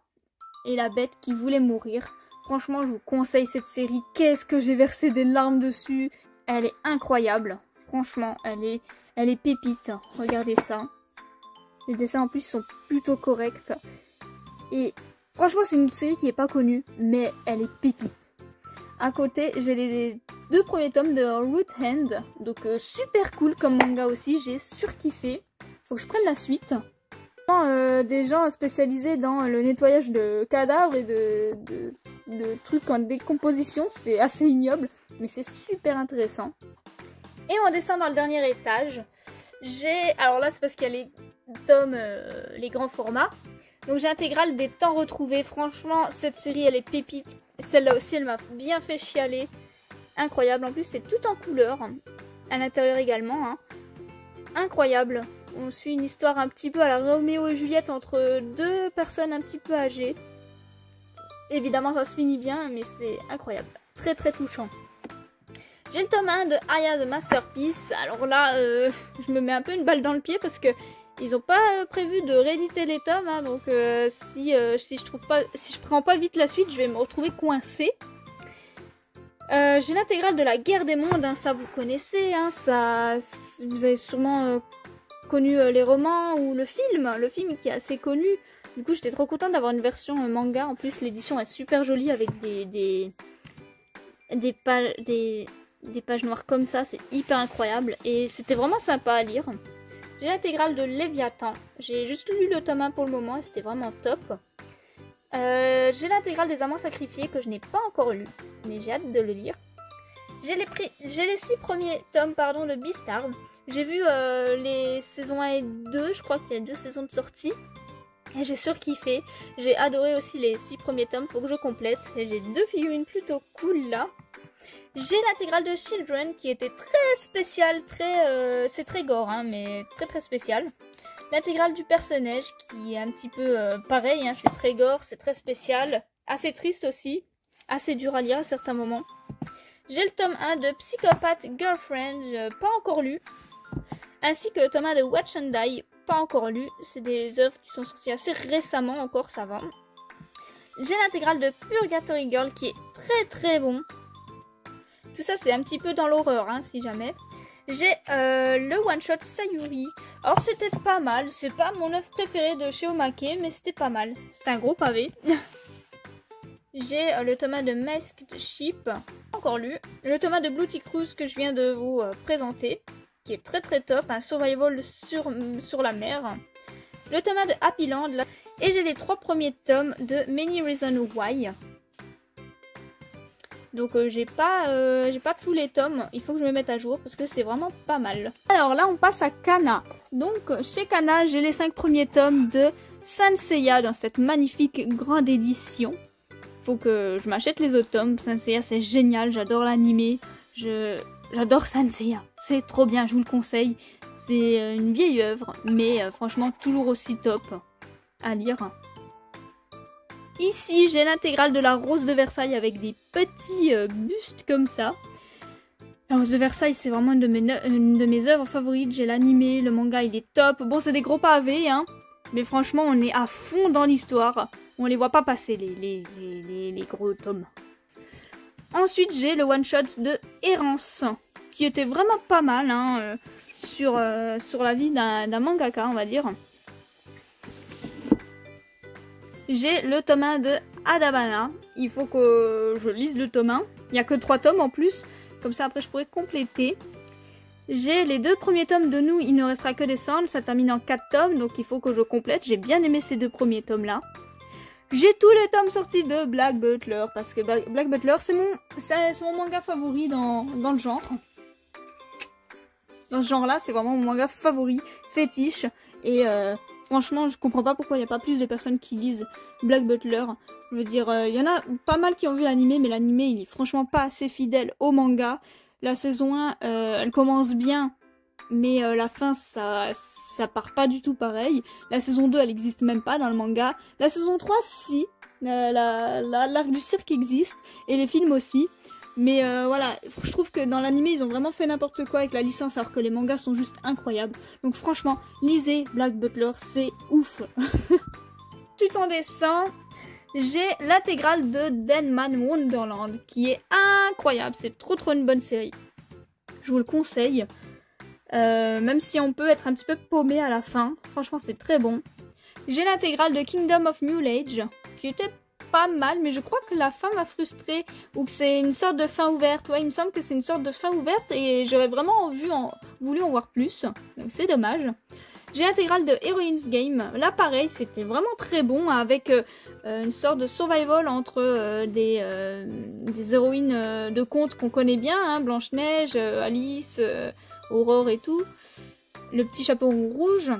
et la bête qui voulait mourir. Franchement, je vous conseille cette série. Qu'est-ce que j'ai versé des larmes dessus. Elle est incroyable. Franchement, elle est pépite. Regardez ça. Les dessins en plus sont plutôt corrects. Et franchement, c'est une série qui n'est pas connue, mais elle est pépite. À côté, j'ai les 2 premiers tomes de Root Hand. Donc super cool comme manga aussi, j'ai surkiffé. Faut que je prenne la suite. Des gens spécialisés dans le nettoyage de cadavres et de trucs en décomposition. C'est assez ignoble, mais c'est super intéressant. Et on descend dans le dernier étage. Alors là, c'est parce qu'il y a les tomes, les grands formats. Donc j'ai l'intégrale des temps retrouvés. Franchement, cette série, elle est pépite. Celle-là aussi, elle m'a bien fait chialer. Incroyable. En plus, c'est tout en couleur. À l'intérieur également. Hein. Incroyable. On suit une histoire un petit peu à la Roméo et Juliette entre 2 personnes un petit peu âgées. Évidemment, ça se finit bien, mais c'est incroyable. Très touchant. J'ai le tome 1 de Aya the Masterpiece. Alors là, je me mets un peu une balle dans le pied parce que ils n'ont pas prévu de rééditer les tomes, hein, donc si je prends pas vite la suite, je vais me retrouver coincée. J'ai l'intégrale de la Guerre des Mondes, hein, ça vous connaissez, hein, ça, vous avez sûrement connu les romans ou le film qui est assez connu. Du coup, j'étais trop contente d'avoir une version manga. En plus, l'édition est super jolie avec des pages noires comme ça, c'est hyper incroyable et c'était vraiment sympa à lire. J'ai l'intégrale de Léviathan. J'ai juste lu le tome 1 pour le moment et c'était vraiment top. J'ai l'intégrale des Amants Sacrifiés que je n'ai pas encore lu, mais j'ai hâte de le lire. J'ai les 6 premiers tomes de Beastars. J'ai vu les saisons 1 et 2, je crois qu'il y a 2 saisons de sortie. Et j'ai surkiffé. J'ai adoré aussi les 6 premiers tomes, faut que je complète. Et j'ai 2 figurines plutôt cool là. J'ai l'intégrale de Children qui était très spéciale, c'est très gore, hein, mais très spécial. L'intégrale du personnage qui est un petit peu pareil, hein, c'est très gore, c'est très spécial, assez triste aussi, assez dur à lire à certains moments. J'ai le tome 1 de Psychopath Girlfriend, pas encore lu, ainsi que le tome 1 de Watch and Die, pas encore lu. C'est des œuvres qui sont sorties assez récemment encore, ça va. J'ai l'intégrale de Purgatory Girl qui est très bon. Tout ça c'est un petit peu dans l'horreur hein, si jamais. J'ai le one shot Sayuri. Alors c'était pas mal, c'est pas mon œuvre préférée de chez Omake, mais c'était pas mal. C'est un gros pavé. J'ai le tome de Masked Sheep, encore lu. Le tome de Bloody Cruise que je viens de vous présenter, qui est très top, un survival sur la mer. Le tome de Happy Land, et j'ai les 3 premiers tomes de Many Reasons Why. Donc j'ai pas tous les tomes, il faut que je me mette à jour parce que c'est vraiment pas mal. Alors là on passe à Kana. Donc chez Kana j'ai les 5 premiers tomes de Saint Seiya dans cette magnifique grande édition. Faut que je m'achète les autres tomes. Saint Seiya c'est génial, j'adore l'animé, j'adore Saint Seiya, c'est trop bien, je vous le conseille. C'est une vieille œuvre mais franchement toujours aussi top à lire. Ici, j'ai l'intégrale de la Rose de Versailles avec des petits bustes comme ça. La Rose de Versailles, c'est vraiment une de mes œuvres favorites. J'ai l'animé, le manga, il est top. Bon, c'est des gros pavés, hein. Mais franchement, on est à fond dans l'histoire. On les voit pas passer, les gros tomes. Ensuite, j'ai le one-shot de Errance, qui était vraiment pas mal, hein, sur la vie d'un mangaka, on va dire. J'ai le tome 1 de Adabana. Il faut que je lise le tome 1. Il n'y a que 3 tomes en plus. Comme ça, après, je pourrais compléter. J'ai les 2 premiers tomes de Nous, il ne restera que des cendres. Ça termine en 4 tomes, donc il faut que je complète. J'ai bien aimé ces 2 premiers tomes-là. J'ai tous les tomes sortis de Black Butler. Parce que Black Butler, c'est mon manga favori dans le genre. Dans ce genre-là, c'est vraiment mon manga favori, fétiche. Et franchement, je comprends pas pourquoi il n'y a pas plus de personnes qui lisent Black Butler. Je veux dire, il y en a pas mal qui ont vu l'animé, mais l'animé, il est franchement pas assez fidèle au manga. La saison 1, elle commence bien, mais la fin, ça part pas du tout pareil. La saison 2, elle existe même pas dans le manga. La saison 3, si. L'arc du cirque existe, et les films aussi. Mais voilà, je trouve que dans l'animé, ils ont vraiment fait n'importe quoi avec la licence, alors que les mangas sont juste incroyables. Donc franchement, lisez Black Butler, c'est ouf. Ensuite en dessin, j'ai l'intégrale de Denman Wonderland, qui est incroyable. C'est trop une bonne série. Je vous le conseille. Même si on peut être un petit peu paumé à la fin. Franchement, c'est très bon. J'ai l'intégrale de Kingdom of New Age, qui était pas mal, mais je crois que la fin m'a frustrée, ou que c'est une sorte de fin ouverte. Ouais, il me semble que c'est une sorte de fin ouverte, et j'aurais vraiment voulu en voir plus, donc c'est dommage. J'ai l'intégrale de Heroines Game. Là, pareil, c'était vraiment très bon, avec une sorte de survival entre des héroïnes de contes qu'on connaît bien, hein, Blanche-Neige, Alice, Aurore et tout. Le petit chapeau rouge.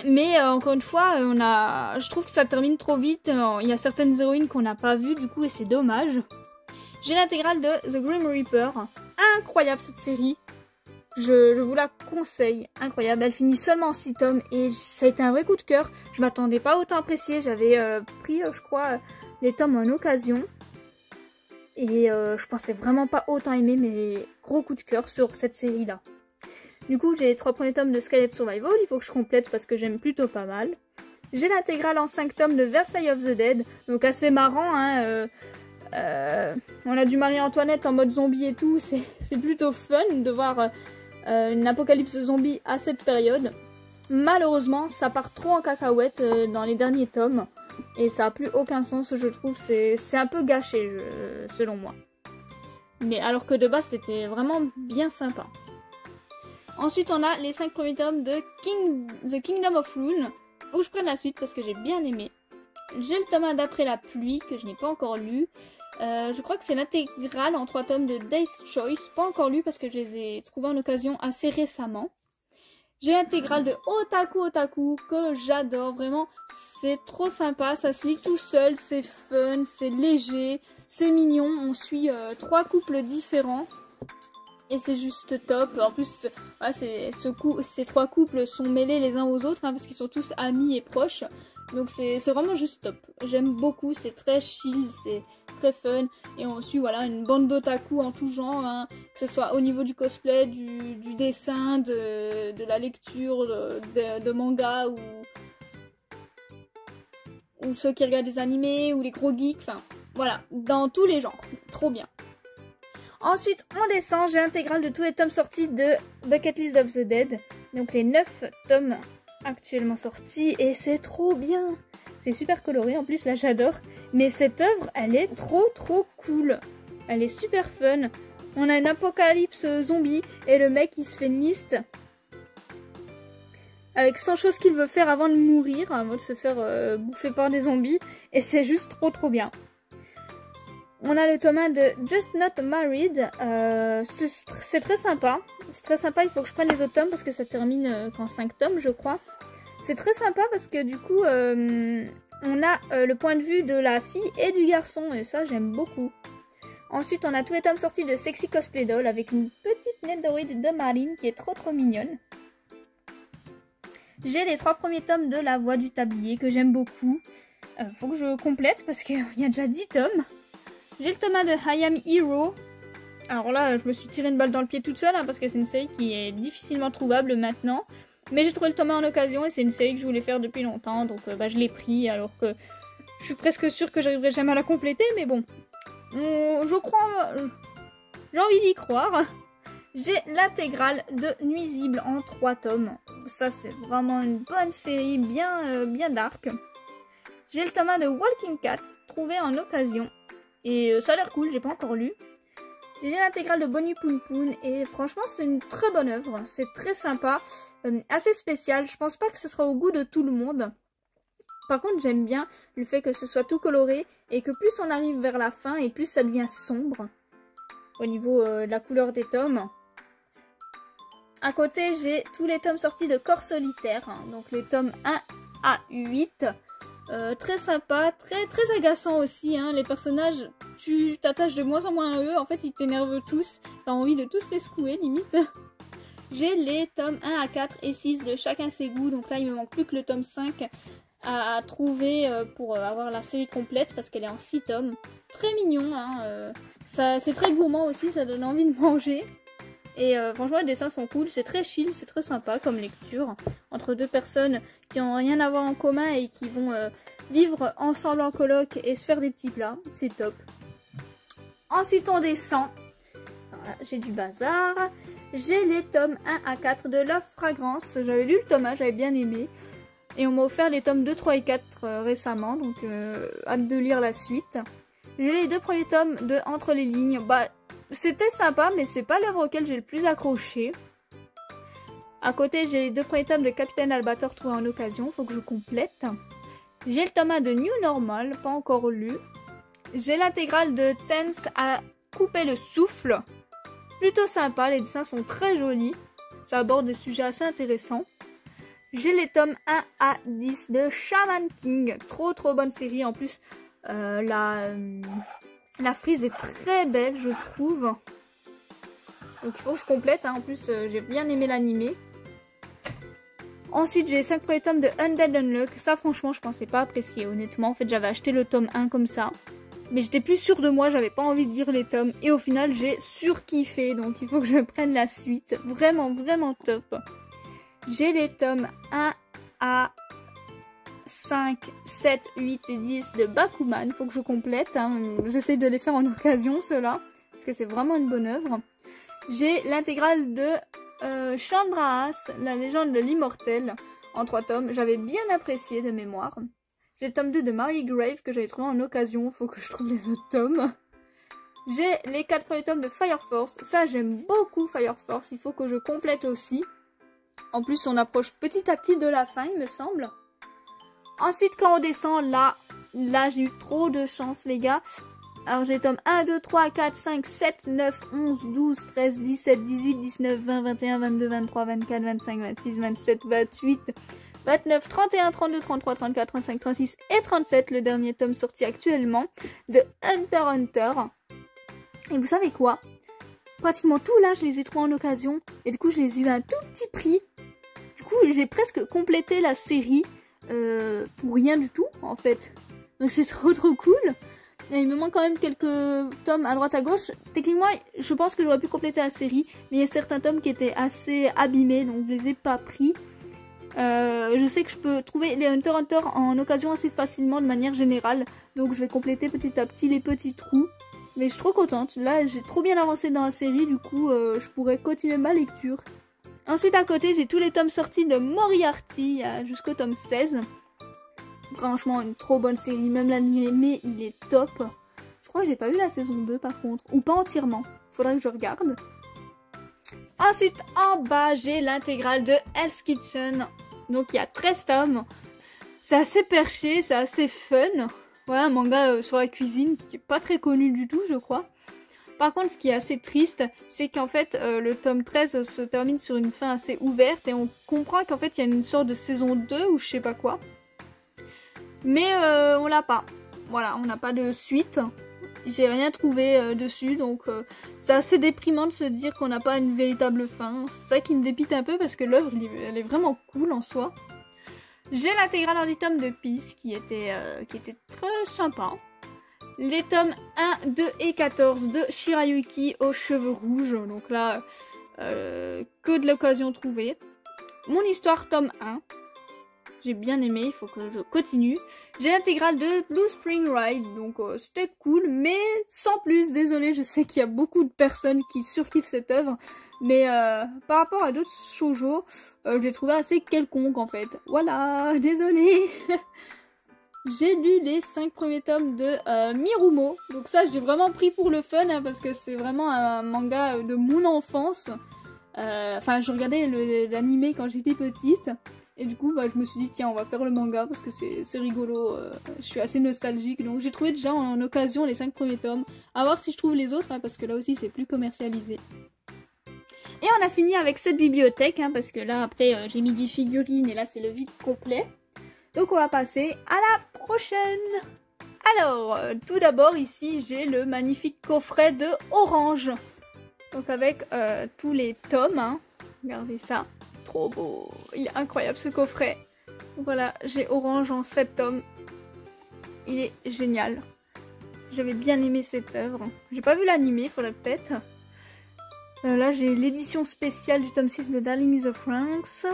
Mais encore une fois, je trouve que ça termine trop vite. Il y a certaines héroïnes qu'on n'a pas vues du coup et c'est dommage. J'ai l'intégrale de The Grim Reaper. Incroyable cette série. Je vous la conseille. Incroyable. Elle finit seulement en 6 tomes et ça a été un vrai coup de cœur. Je m'attendais pas autant apprécier. J'avais pris, je crois, les tomes en occasion. Et je pensais vraiment pas autant aimer, mais gros coup de cœur sur cette série-là. Du coup, j'ai les 3 premiers tomes de Skylet Survival, il faut que je complète parce que j'aime plutôt pas mal. J'ai l'intégrale en 5 tomes de Versailles of the Dead, donc assez marrant, hein. On a du Marie-Antoinette en mode zombie et tout, c'est plutôt fun de voir une apocalypse zombie à cette période. Malheureusement, ça part trop en cacahuète dans les derniers tomes, et ça a plus aucun sens, je trouve, c'est un peu gâché, selon moi. Mais alors que de base, c'était vraiment bien sympa. Ensuite, on a les 5 premiers tomes de The Kingdom of Rune. Faut que je prenne la suite parce que j'ai bien aimé. J'ai le tome 1 d'Après la pluie que je n'ai pas encore lu. Je crois que c'est l'intégrale en 3 tomes de Day's Choice. Pas encore lu parce que je les ai trouvés en occasion assez récemment. J'ai l'intégrale de Otaku Otaku que j'adore. Vraiment, c'est trop sympa. Ça se lit tout seul. C'est fun, c'est léger, c'est mignon. On suit 3 couples différents. Et c'est juste top. En plus, voilà, ces 3 couples sont mêlés les uns aux autres, hein, parce qu'ils sont tous amis et proches. Donc c'est vraiment juste top. J'aime beaucoup, c'est très chill, c'est très fun. Et on suit voilà, une bande d'otaku en tout genre, hein, que ce soit au niveau du cosplay, du dessin, de la lecture, de manga, ou ceux qui regardent des animés, ou les gros geeks, enfin voilà, dans tous les genres. Trop bien. Ensuite, on descend, j'ai l'intégrale de tous les tomes sortis de Bucket List of the Dead. Donc les 9 tomes actuellement sortis et c'est trop bien. C'est super coloré, en plus là j'adore. Mais cette œuvre, elle est trop cool. Elle est super fun. On a une apocalypse zombie et le mec il se fait une liste avec 100 choses qu'il veut faire avant de mourir, avant de se faire bouffer par des zombies. Et c'est juste trop bien. On a le tome 1 de Just Not Married. C'est très sympa. C'est très sympa, il faut que je prenne les autres tomes parce que ça termine qu'en 5 tomes je crois. C'est très sympa parce que du coup on a le point de vue de la fille et du garçon et ça j'aime beaucoup. Ensuite on a tous les tomes sortis de Sexy Cosplay Doll avec une petite Nendoroid de Marlene qui est trop mignonne. J'ai les 3 premiers tomes de La Voix du Tablier que j'aime beaucoup. Faut que je complète parce qu'il y a déjà 10 tomes. J'ai le tome 1 de I Am Hero. Alors là, je me suis tiré une balle dans le pied toute seule parce que c'est une série qui est difficilement trouvable maintenant. Mais j'ai trouvé le tome 1 en occasion et c'est une série que je voulais faire depuis longtemps. Donc je l'ai pris alors que je suis presque sûre que j'arriverai jamais à la compléter. Mais bon, je crois... j'ai envie d'y croire. J'ai l'intégrale de Nuisible en 3 tomes. Ça, c'est vraiment une bonne série, bien dark. J'ai le tome 1 de Walking Cat, trouvé en occasion. Et ça a l'air cool, j'ai pas encore lu. J'ai l'intégrale de Bonnie Poon Poon et franchement, c'est une très bonne œuvre. C'est très sympa, assez spécial. Je pense pas que ce sera au goût de tout le monde. Par contre, j'aime bien le fait que ce soit tout coloré et que plus on arrive vers la fin et plus ça devient sombre au niveau de la couleur des tomes. À côté, j'ai tous les tomes sortis de Corps Solitaire, hein, donc les tomes 1 à 8. Très sympa, très agaçant aussi, hein. Les personnages, tu t'attaches de moins en moins à eux, en fait ils t'énervent tous, t'as envie de tous les secouer limite. J'ai les tomes 1 à 4 et 6 de Chacun ses goûts, donc là il me manque plus que le tome 5 à trouver pour avoir la série complète parce qu'elle est en 6 tomes. Très mignon, hein, c'est très gourmand aussi, ça donne envie de manger. Et franchement les dessins sont cool, c'est très chill, c'est très sympa comme lecture. Entre deux personnes qui n'ont rien à voir en commun et qui vont vivre ensemble en coloc et se faire des petits plats, c'est top. Ensuite on descend, voilà, j'ai du bazar. J'ai les tomes 1 à 4 de Love Fragrance, j'avais lu le tome 1, j'avais bien aimé. Et on m'a offert les tomes 2, 3 et 4 récemment, donc hâte de lire la suite. J'ai les 2 premiers tomes de Entre les lignes, bah... C'était sympa, mais c'est pas l'œuvre auquel j'ai le plus accroché. À côté, j'ai les 2 premiers tomes de Capitaine Albator trouvés en occasion, faut que je complète. J'ai le tome 1 de New Normal, pas encore lu. J'ai l'intégrale de Tense à couper le souffle. Plutôt sympa, les dessins sont très jolis. Ça aborde des sujets assez intéressants. J'ai les tomes 1 à 10 de Shaman King. Trop bonne série, en plus la frise est très belle, je trouve. Donc il faut que je complète, hein. En plus j'ai bien aimé l'animé. Ensuite j'ai les 5 premiers tomes de Undead Unluck. Ça franchement je pensais pas apprécier honnêtement. En fait j'avais acheté le tome 1 comme ça. Mais j'étais plus sûre de moi, j'avais pas envie de lire les tomes. Et au final j'ai surkiffé. Donc il faut que je prenne la suite. Vraiment top. J'ai les tomes 1 à 5, 7, 8 et 10 de Bakuman. Faut que je complète, hein. J'essaye de les faire en occasion ceux-là, parce que c'est vraiment une bonne œuvre. J'ai l'intégrale de Chandraas, la légende de l'immortel, en 3 tomes. J'avais bien apprécié de mémoire. J'ai le tome 2 de Mary Grave que j'avais trouvé en occasion. Faut que je trouve les autres tomes. J'ai les 4 premiers tomes de Fire Force. Ça j'aime beaucoup Fire Force. Il faut que je complète aussi. En plus on approche petit à petit de la fin il me semble. Ensuite quand on descend là j'ai eu trop de chance les gars. Alors j'ai les tomes 1, 2, 3, 4, 5, 7, 9, 11, 12, 13, 17, 18, 19, 20, 21, 22, 23, 24, 25, 26, 27, 28, 29, 31, 32, 33, 34, 35, 36 et 37. Le dernier tome sorti actuellement de Hunter x Hunter. Et vous savez quoi? Pratiquement tout là je les ai trouvés en occasion. Et du coup je les ai eu à un tout petit prix. Du coup j'ai presque complété la série. Pour rien du tout en fait, donc c'est trop cool. Et il me manque quand même quelques tomes à droite à gauche. Techniquement je pense que j'aurais pu compléter la série, mais il y a certains tomes qui étaient assez abîmés donc je les ai pas pris. Je sais que je peux trouver les Hunter x Hunter en occasion assez facilement de manière générale, donc je vais compléter petit à petit les petits trous. Mais je suis trop contente. Là, j'ai trop bien avancé dans la série, du coup, je pourrais continuer ma lecture. Ensuite, à côté, j'ai tous les tomes sortis de Moriarty jusqu'au tome 16. Franchement, une trop bonne série. Même l'animé, il est top. Je crois que j'ai pas eu la saison 2 par contre. Ou pas entièrement. Faudrait que je regarde. Ensuite, en bas, j'ai l'intégrale de Hell's Kitchen. Donc, il y a 13 tomes. C'est assez perché, c'est assez fun. Voilà, un manga sur la cuisine qui est pas très connu du tout, je crois. Par contre, ce qui est assez triste, c'est qu'en fait, le tome 13 se termine sur une fin assez ouverte. Et on comprend qu'en fait, il y a une sorte de saison 2 ou je sais pas quoi. Mais on l'a pas. Voilà, on n'a pas de suite. J'ai rien trouvé dessus, donc c'est assez déprimant de se dire qu'on n'a pas une véritable fin. C'est ça qui me dépite un peu parce que l'œuvre, elle est vraiment cool en soi. J'ai l'intégrale en 10 tomes de Peace qui était très sympa. Les tomes 1, 2 et 14 de Shirayuki aux cheveux rouges. Donc là, que de l'occasion trouvée. Mon histoire tome 1. J'ai bien aimé, il faut que je continue. J'ai l'intégrale de Blue Spring Ride, donc c'était cool, mais sans plus. Désolée, je sais qu'il y a beaucoup de personnes qui surkiffent cette œuvre, mais par rapport à d'autres shoujo, je l'ai trouvé assez quelconque en fait. Voilà, désolée. J'ai lu les 5 premiers tomes de Mirumo, donc ça j'ai vraiment pris pour le fun, hein, parce que c'est vraiment un manga de mon enfance. Enfin, je regardais l'animé quand j'étais petite. Et du coup, je me suis dit, tiens, on va faire le manga parce que c'est rigolo. Je suis assez nostalgique. Donc, j'ai trouvé déjà en occasion les 5 premiers tomes. À voir si je trouve les autres, hein, parce que là aussi, c'est plus commercialisé. Et on a fini avec cette bibliothèque, hein, parce que là, après, j'ai mis 10 figurines et là, c'est le vide complet. Donc, on va passer à la prochaine. Alors, tout d'abord, ici, j'ai le magnifique coffret de Orange. Donc, avec tous les tomes. Hein. Regardez ça. Trop beau, il est incroyable ce coffret. Voilà, j'ai Orange en 7 tomes. Il est génial. J'avais bien aimé cette œuvre. J'ai pas vu l'animé, faudrait peut-être. Là, j'ai l'édition spéciale du tome 6 de Darling in the Franxx.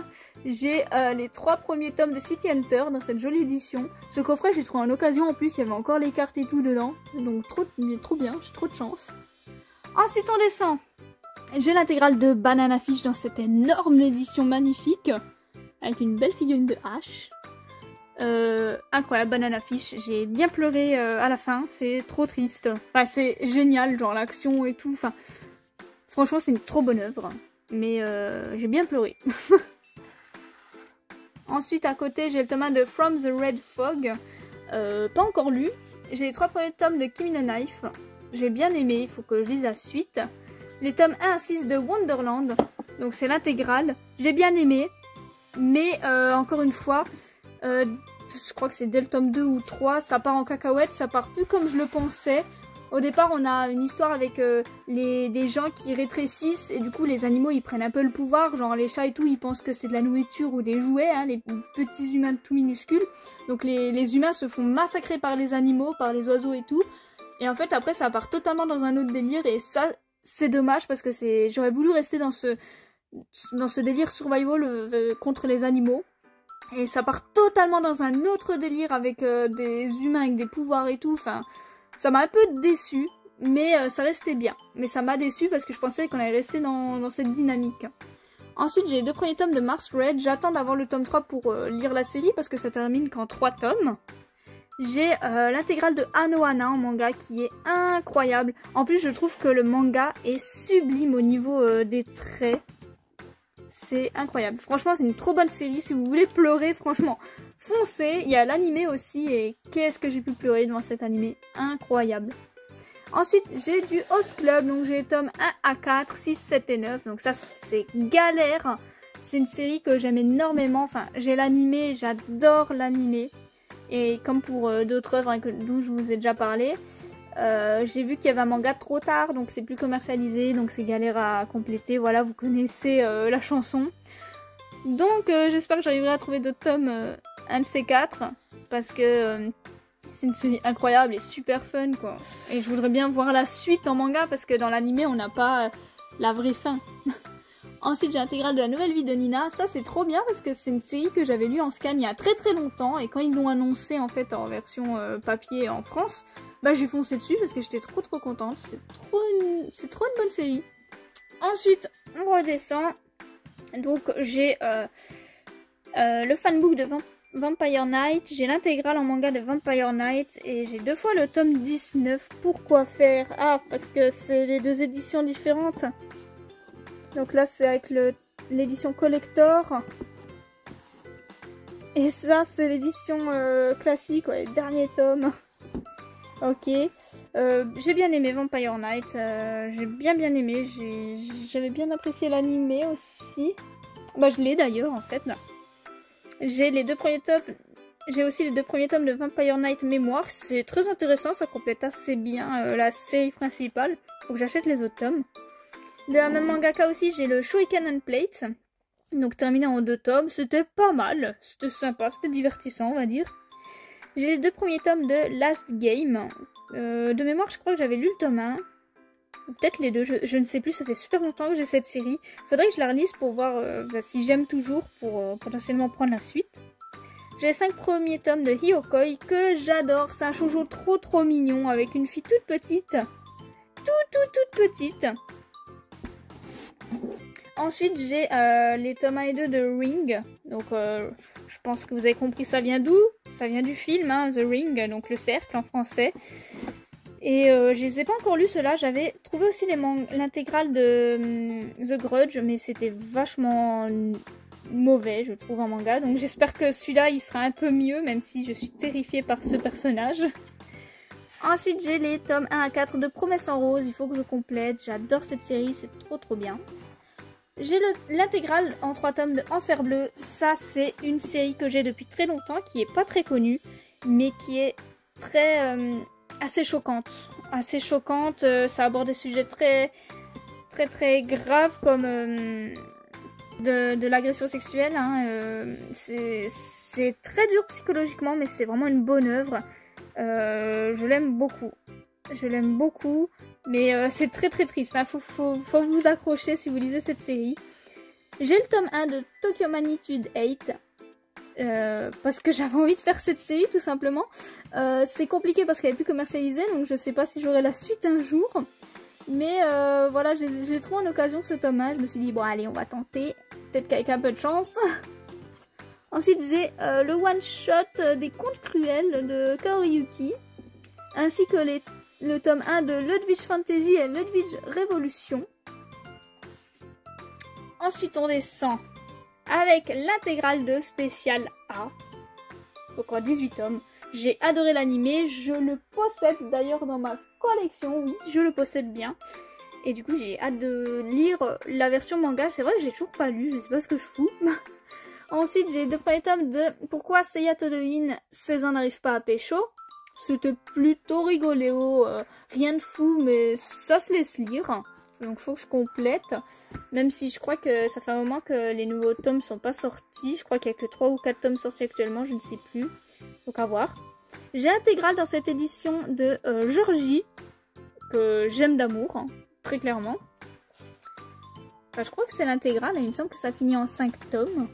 J'ai les 3 premiers tomes de City Hunter dans cette jolie édition. Ce coffret, j'ai trouvé en occasion. En plus, il y avait encore les cartes et tout dedans. Donc, trop bien, j'ai trop de chance. Ensuite, on descend. J'ai l'intégrale de Banana Fish dans cette énorme édition magnifique. Avec une belle figurine de H. Incroyable, Banana Fish. J'ai bien pleuré à la fin. C'est trop triste. Enfin, c'est génial, genre l'action et tout. Enfin, franchement, c'est une trop bonne œuvre. Mais j'ai bien pleuré. Ensuite, à côté, j'ai le tome 1 de From the Red Fog. Pas encore lu. J'ai les 3 premiers tomes de Kimi no Knife. J'ai bien aimé. Il faut que je lise la suite. Les tomes 1 à 6 de Wonderland, donc c'est l'intégrale. J'ai bien aimé, mais encore une fois, je crois que c'est dès le tome 2 ou 3, ça part en cacahuète, ça part plus comme je le pensais. Au départ, on a une histoire avec des gens qui rétrécissent et du coup les animaux ils prennent un peu le pouvoir, genre les chats et tout, ils pensent que c'est de la nourriture ou des jouets, hein, les petits humains tout minuscules. Donc les humains se font massacrer par les animaux, par les oiseaux et tout. Et en fait après ça part totalement dans un autre délire et ça... C'est dommage parce que j'aurais voulu rester dans ce délire survival contre les animaux. Et ça part totalement dans un autre délire avec des humains avec des pouvoirs et tout. Enfin, ça m'a un peu déçue, mais ça restait bien. Mais ça m'a déçue parce que je pensais qu'on allait rester dans cette dynamique. Ensuite, j'ai les 2 premiers tomes de Mars Red. J'attends d'avoir le tome 3 pour lire la série parce que ça termine qu'en 3 tomes. J'ai l'intégrale de Anohana en manga qui est incroyable. En plus, je trouve que le manga est sublime au niveau des traits. C'est incroyable. Franchement, c'est une trop bonne série. Si vous voulez pleurer, franchement, foncez. Il y a l'animé aussi et qu'est-ce que j'ai pu pleurer devant cet animé. Incroyable. Ensuite, j'ai du Host Club. Donc, j'ai les tomes 1 à 4, 6, 7 et 9. Donc ça, c'est galère. C'est une série que j'aime énormément. Enfin, j'ai l'animé, j'adore l'animé. Et comme pour d'autres œuvres dont je vous ai déjà parlé, j'ai vu qu'il y avait un manga trop tard, donc c'est plus commercialisé, donc c'est galère à compléter. Voilà, vous connaissez la chanson. Donc j'espère que j'arriverai à trouver d'autres tomes, un de ces 4, parce que c'est une série incroyable et super fun, quoi. Et je voudrais bien voir la suite en manga, parce que dans l'anime, on n'a pas la vraie fin. Ensuite, j'ai l'intégrale de La Nouvelle Vie de Nina. Ça, c'est trop bien parce que c'est une série que j'avais lue en scan il y a très longtemps. Et quand ils l'ont annoncé en fait en version papier en France, bah j'ai foncé dessus parce que j'étais trop contente. C'est trop une bonne série. Ensuite, on redescend. Donc j'ai le fanbook de Vampire Knight, j'ai l'intégrale en manga de Vampire Knight et j'ai 2 fois le tome 19. Pourquoi faire? Ah, parce que c'est les 2 éditions différentes. Donc là c'est avec l'édition collector. Et ça c'est l'édition classique, ouais, le dernier tome. Ok. J'ai bien aimé Vampire Knight, j'ai bien aimé, j'avais bien apprécié l'animé aussi. Bah je l'ai d'ailleurs en fait là. J'ai les 2 premiers tomes, j'ai aussi les 2 premiers tomes de Vampire Knight Mémoire, c'est très intéressant, ça complète assez bien la série principale. Faut que j'achète les autres tomes. De la même mangaka aussi, j'ai le Shuriken and Plate, donc terminé en 2 tomes, c'était pas mal, c'était sympa, c'était divertissant on va dire. J'ai les 2 premiers tomes de Last Game, de mémoire je crois que j'avais lu le tome 1. Peut-être les 2, je ne sais plus, ça fait super longtemps que j'ai cette série. Faudrait que je la relise pour voir si j'aime toujours, pour potentiellement prendre la suite. J'ai les 5 premiers tomes de Hyokoi que j'adore. C'est un shoujo trop mignon avec une fille toute petite. Toute petite. Ensuite, j'ai les tomes 1 et 2 de Ring. Donc, je pense que vous avez compris, ça vient d'où? Ça vient du film, hein, The Ring, donc le cercle en français. Et je les ai pas encore lus ceux-là, j'avais trouvé aussi l'intégrale de The Grudge, mais c'était vachement mauvais je trouve en manga, donc j'espère que celui-là il sera un peu mieux, même si je suis terrifiée par ce personnage. Ensuite j'ai les tomes 1 à 4 de Promesse en Rose, il faut que je complète, j'adore cette série, c'est trop bien. J'ai l'intégrale en 3 tomes de Enfer Bleu, ça c'est une série que j'ai depuis très longtemps, qui est pas très connue, mais qui est très... assez choquante, ça aborde des sujets très graves comme de l'agression sexuelle, hein, c'est très dur psychologiquement mais c'est vraiment une bonne œuvre, je l'aime beaucoup, mais c'est très triste, hein. Faut vous accrocher si vous lisez cette série. J'ai le tome 1 de Tokyo Magnitude 8, parce que j'avais envie de faire cette série tout simplement. C'est compliqué parce qu'elle est plus commercialisée, donc je sais pas si j'aurai la suite un jour. Mais voilà, j'ai trouvé en occasion ce tome 1, je me suis dit bon allez on va tenter, peut-être qu'avec un peu de chance. Ensuite j'ai le one shot des Contes Cruels de Kaoriyuki, ainsi que le tome 1 de Ludwig Fantasy et Ludwig Révolution. Ensuite on descend avec l'intégrale de Spécial A, donc en 18 tomes. J'ai adoré l'animé, je le possède d'ailleurs dans ma collection, oui, je le possède bien. Et du coup j'ai hâte de lire la version manga, c'est vrai que j'ai toujours pas lu, je sais pas ce que je fous. Ensuite j'ai les 2 premiers tomes de Pourquoi Seiya Todoin, 16 ans n'arrive pas à pécho. C'était plutôt rigoléo, rien de fou mais ça se laisse lire. Donc faut que je complète, même si je crois que ça fait un moment que les nouveaux tomes sont pas sortis. Je crois qu'il y a que 3 ou 4 tomes sortis actuellement, je ne sais plus. Donc à voir. J'ai l'intégrale dans cette édition de Georgie, que j'aime d'amour, hein, très clairement. Enfin, je crois que c'est l'intégrale, il me semble que ça finit en 5 tomes.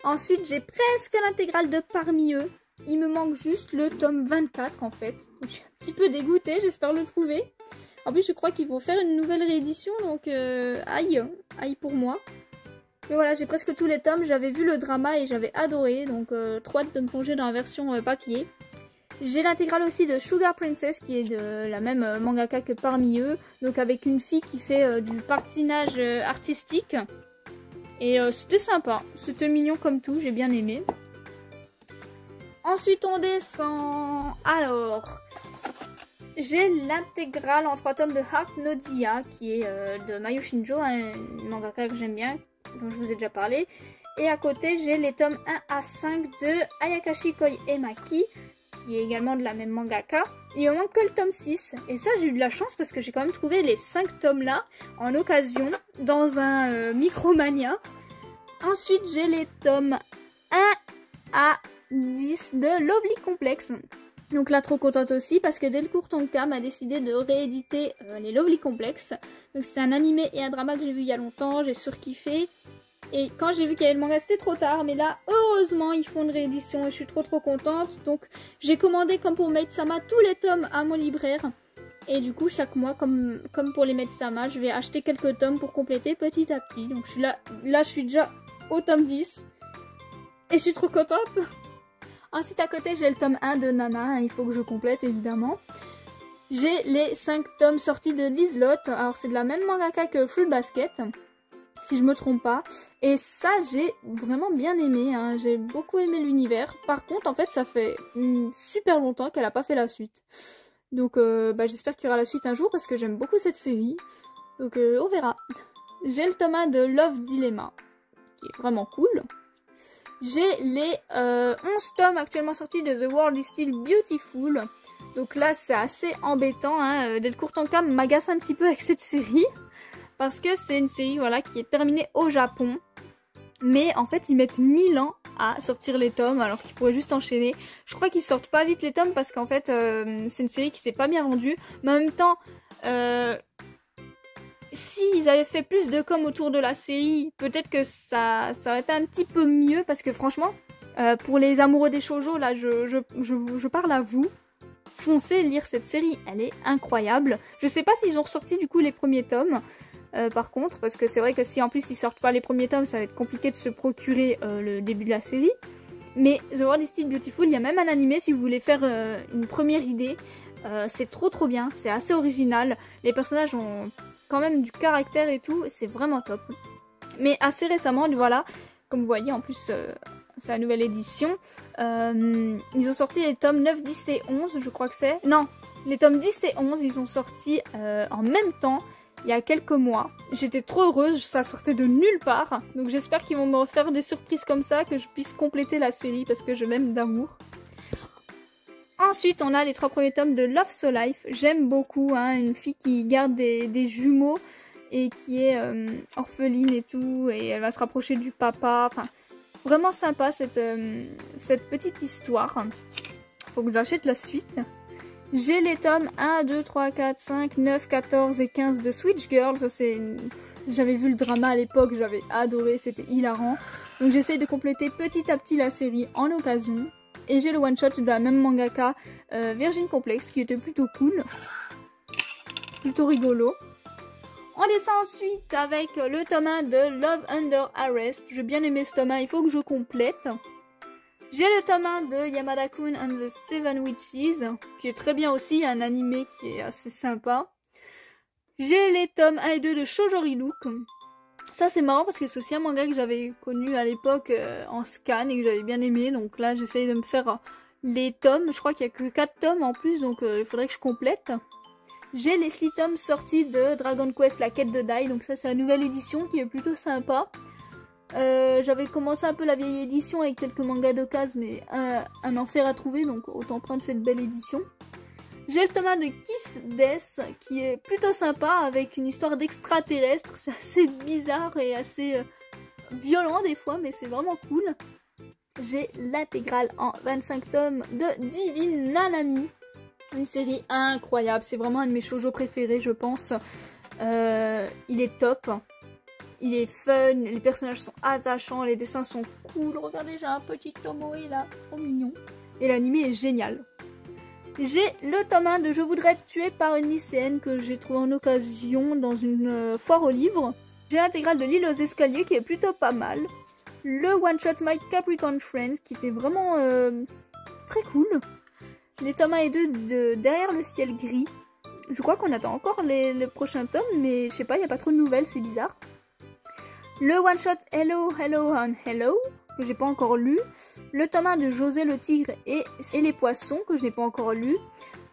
Ensuite j'ai presque l'intégrale de Parmi eux. Il me manque juste le tome 24 en fait. Je suis un petit peu dégoûtée, j'espère le trouver. En plus je crois qu'ils vont faire une nouvelle réédition, donc aïe pour moi. Mais voilà, j'ai presque tous les tomes, j'avais vu le drama et j'avais adoré, donc trop hâte de me plonger dans la version papier. J'ai l'intégrale aussi de Sugar Princess qui est de la même mangaka que Parmi eux, donc avec une fille qui fait du patinage artistique. Et c'était sympa, c'était mignon comme tout, j'ai bien aimé. Ensuite on descend, alors... J'ai l'intégrale en 3 tomes de Heart no Dia, qui est de Mayu Shinjo, un mangaka que j'aime bien, dont je vous ai déjà parlé. Et à côté, j'ai les tomes 1 à 5 de Ayakashi Koi Emaki, qui est également de la même mangaka. Il me manque que le tome 6. Et ça, j'ai eu de la chance parce que j'ai quand même trouvé les 5 tomes là, en occasion, dans un Micromania. Ensuite, j'ai les tomes 1 à 10 de Lovely Complex. Donc là trop contente aussi parce que Delcourt Tonkam a décidé de rééditer les Lovely Complex. Donc c'est un animé et un drama que j'ai vu il y a longtemps, j'ai surkiffé. Et quand j'ai vu qu'il y avait le manga, c'était trop tard. Mais là, heureusement, ils font une réédition et je suis trop contente. Donc, j'ai commandé, comme pour Maid-sama, tous les tomes à mon libraire. Et du coup, chaque mois, comme pour les Maid-sama, je vais acheter quelques tomes pour compléter petit à petit. Donc, je suis là, je suis déjà au tome 10. Et je suis trop contente. Ensuite, à côté, j'ai le tome 1 de Nana. Il faut que je complète, évidemment. J'ai les 5 tomes sortis de Liselot. Alors, c'est de la même mangaka que Fruit Basket, si je me trompe pas. Et ça, j'ai vraiment bien aimé. Hein. J'ai beaucoup aimé l'univers. Par contre, en fait, ça fait super longtemps qu'elle a pas fait la suite. Donc, j'espère qu'il y aura la suite un jour parce que j'aime beaucoup cette série. Donc, on verra. J'ai le tome 1 de Love Dilemma, qui est vraiment cool. J'ai les 11 tomes actuellement sortis de The World is Still Beautiful. Donc là, c'est assez embêtant. Hein. Delcourt Tonkam m'agace un petit peu avec cette série. Parce que c'est une série voilà, qui est terminée au Japon. Mais en fait, ils mettent 1000 ans à sortir les tomes, alors qu'ils pourraient juste enchaîner. Je crois qu'ils sortent pas vite les tomes parce qu'en fait, c'est une série qui s'est pas bien vendue. Mais en même temps, s'ils avaient fait plus de com autour de la série, peut-être que ça aurait été un petit peu mieux. Parce que franchement, pour les amoureux des shoujo, là, je parle à vous. Foncez lire cette série, elle est incroyable. Je sais pas s'ils ont ressorti du coup les premiers tomes. Par contre, parce que c'est vrai que si en plus ils sortent pas les premiers tomes, ça va être compliqué de se procurer le début de la série. Mais The World is Still Beautiful, il y a même un animé si vous voulez faire une première idée. C'est trop bien, c'est assez original. Les personnages ont quand même du caractère et tout, c'est vraiment top. Mais assez récemment, voilà, comme vous voyez, en plus c'est la nouvelle édition. Ils ont sorti les tomes 9, 10 et 11, je crois que c'est. Non, les tomes 10 et 11, ils ont sorti en même temps. Il y a quelques mois. J'étais trop heureuse, ça sortait de nulle part. Donc j'espère qu'ils vont me refaire des surprises comme ça, que je puisse compléter la série parce que je l'aime d'amour. Ensuite, on a les 3 premiers tomes de Love So Life. J'aime beaucoup, hein, une fille qui garde des jumeaux et qui est orpheline et tout. Et elle va se rapprocher du papa. Enfin, vraiment sympa cette petite histoire. Faut que j'achète la suite. J'ai les tomes 1, 2, 3, 4, 5, 9, 14 et 15 de Switch Girl. Ça, j'avais vu le drama à l'époque, j'avais adoré, c'était hilarant. Donc j'essaye de compléter petit à petit la série en occasion. Et j'ai le one-shot de la même mangaka, Virgin Complex, qui était plutôt cool. Plutôt rigolo. On descend ensuite avec le tome 1 de Love Under Arrest. J'ai bien aimé ce tome 1, il faut que je complète. J'ai le tome 1 de Yamada-kun and the Seven Witches, qui est très bien aussi, un animé qui est assez sympa. J'ai les tomes 1 et 2 de Shojori Look. Ça c'est marrant parce que c'est aussi un manga que j'avais connu à l'époque en scan et que j'avais bien aimé. Donc là j'essaye de me faire les tomes, je crois qu'il n'y a que 4 tomes en plus, donc il faudrait que je complète. J'ai les 6 tomes sortis de Dragon Quest, la quête de Dai, donc ça c'est la nouvelle édition qui est plutôt sympa. J'avais commencé un peu la vieille édition avec quelques mangas d'occasion, mais un enfer à trouver, donc autant prendre cette belle édition. J'ai le tome 1 de Kiss Death qui est plutôt sympa avec une histoire d'extraterrestre. C'est assez bizarre et assez violent des fois, mais c'est vraiment cool. J'ai l'intégrale en 25 tomes de Divine Nanami. Une série incroyable, c'est vraiment un de mes shoujo préférés je pense. Il est top. Il est fun, les personnages sont attachants, les dessins sont cool. Regardez, j'ai un petit Tomoe là, trop mignon. Et l'anime est génial. J'ai le tome 1 de Je voudrais être tué par une lycéenne que j'ai trouvé en occasion dans une foire aux livres. J'ai l'intégrale de L'île aux escaliers qui est plutôt pas mal. Le one shot My Capricorn Friends qui était vraiment très cool. Les tomes 1 et 2 de Derrière le ciel gris. Je crois qu'on attend encore le prochain tome, mais je sais pas, il n'y a pas trop de nouvelles, c'est bizarre. Le one shot Hello, Hello and Hello, que j'ai pas encore lu. Le tome 1 de José le tigre et les poissons, que je n'ai pas encore lu.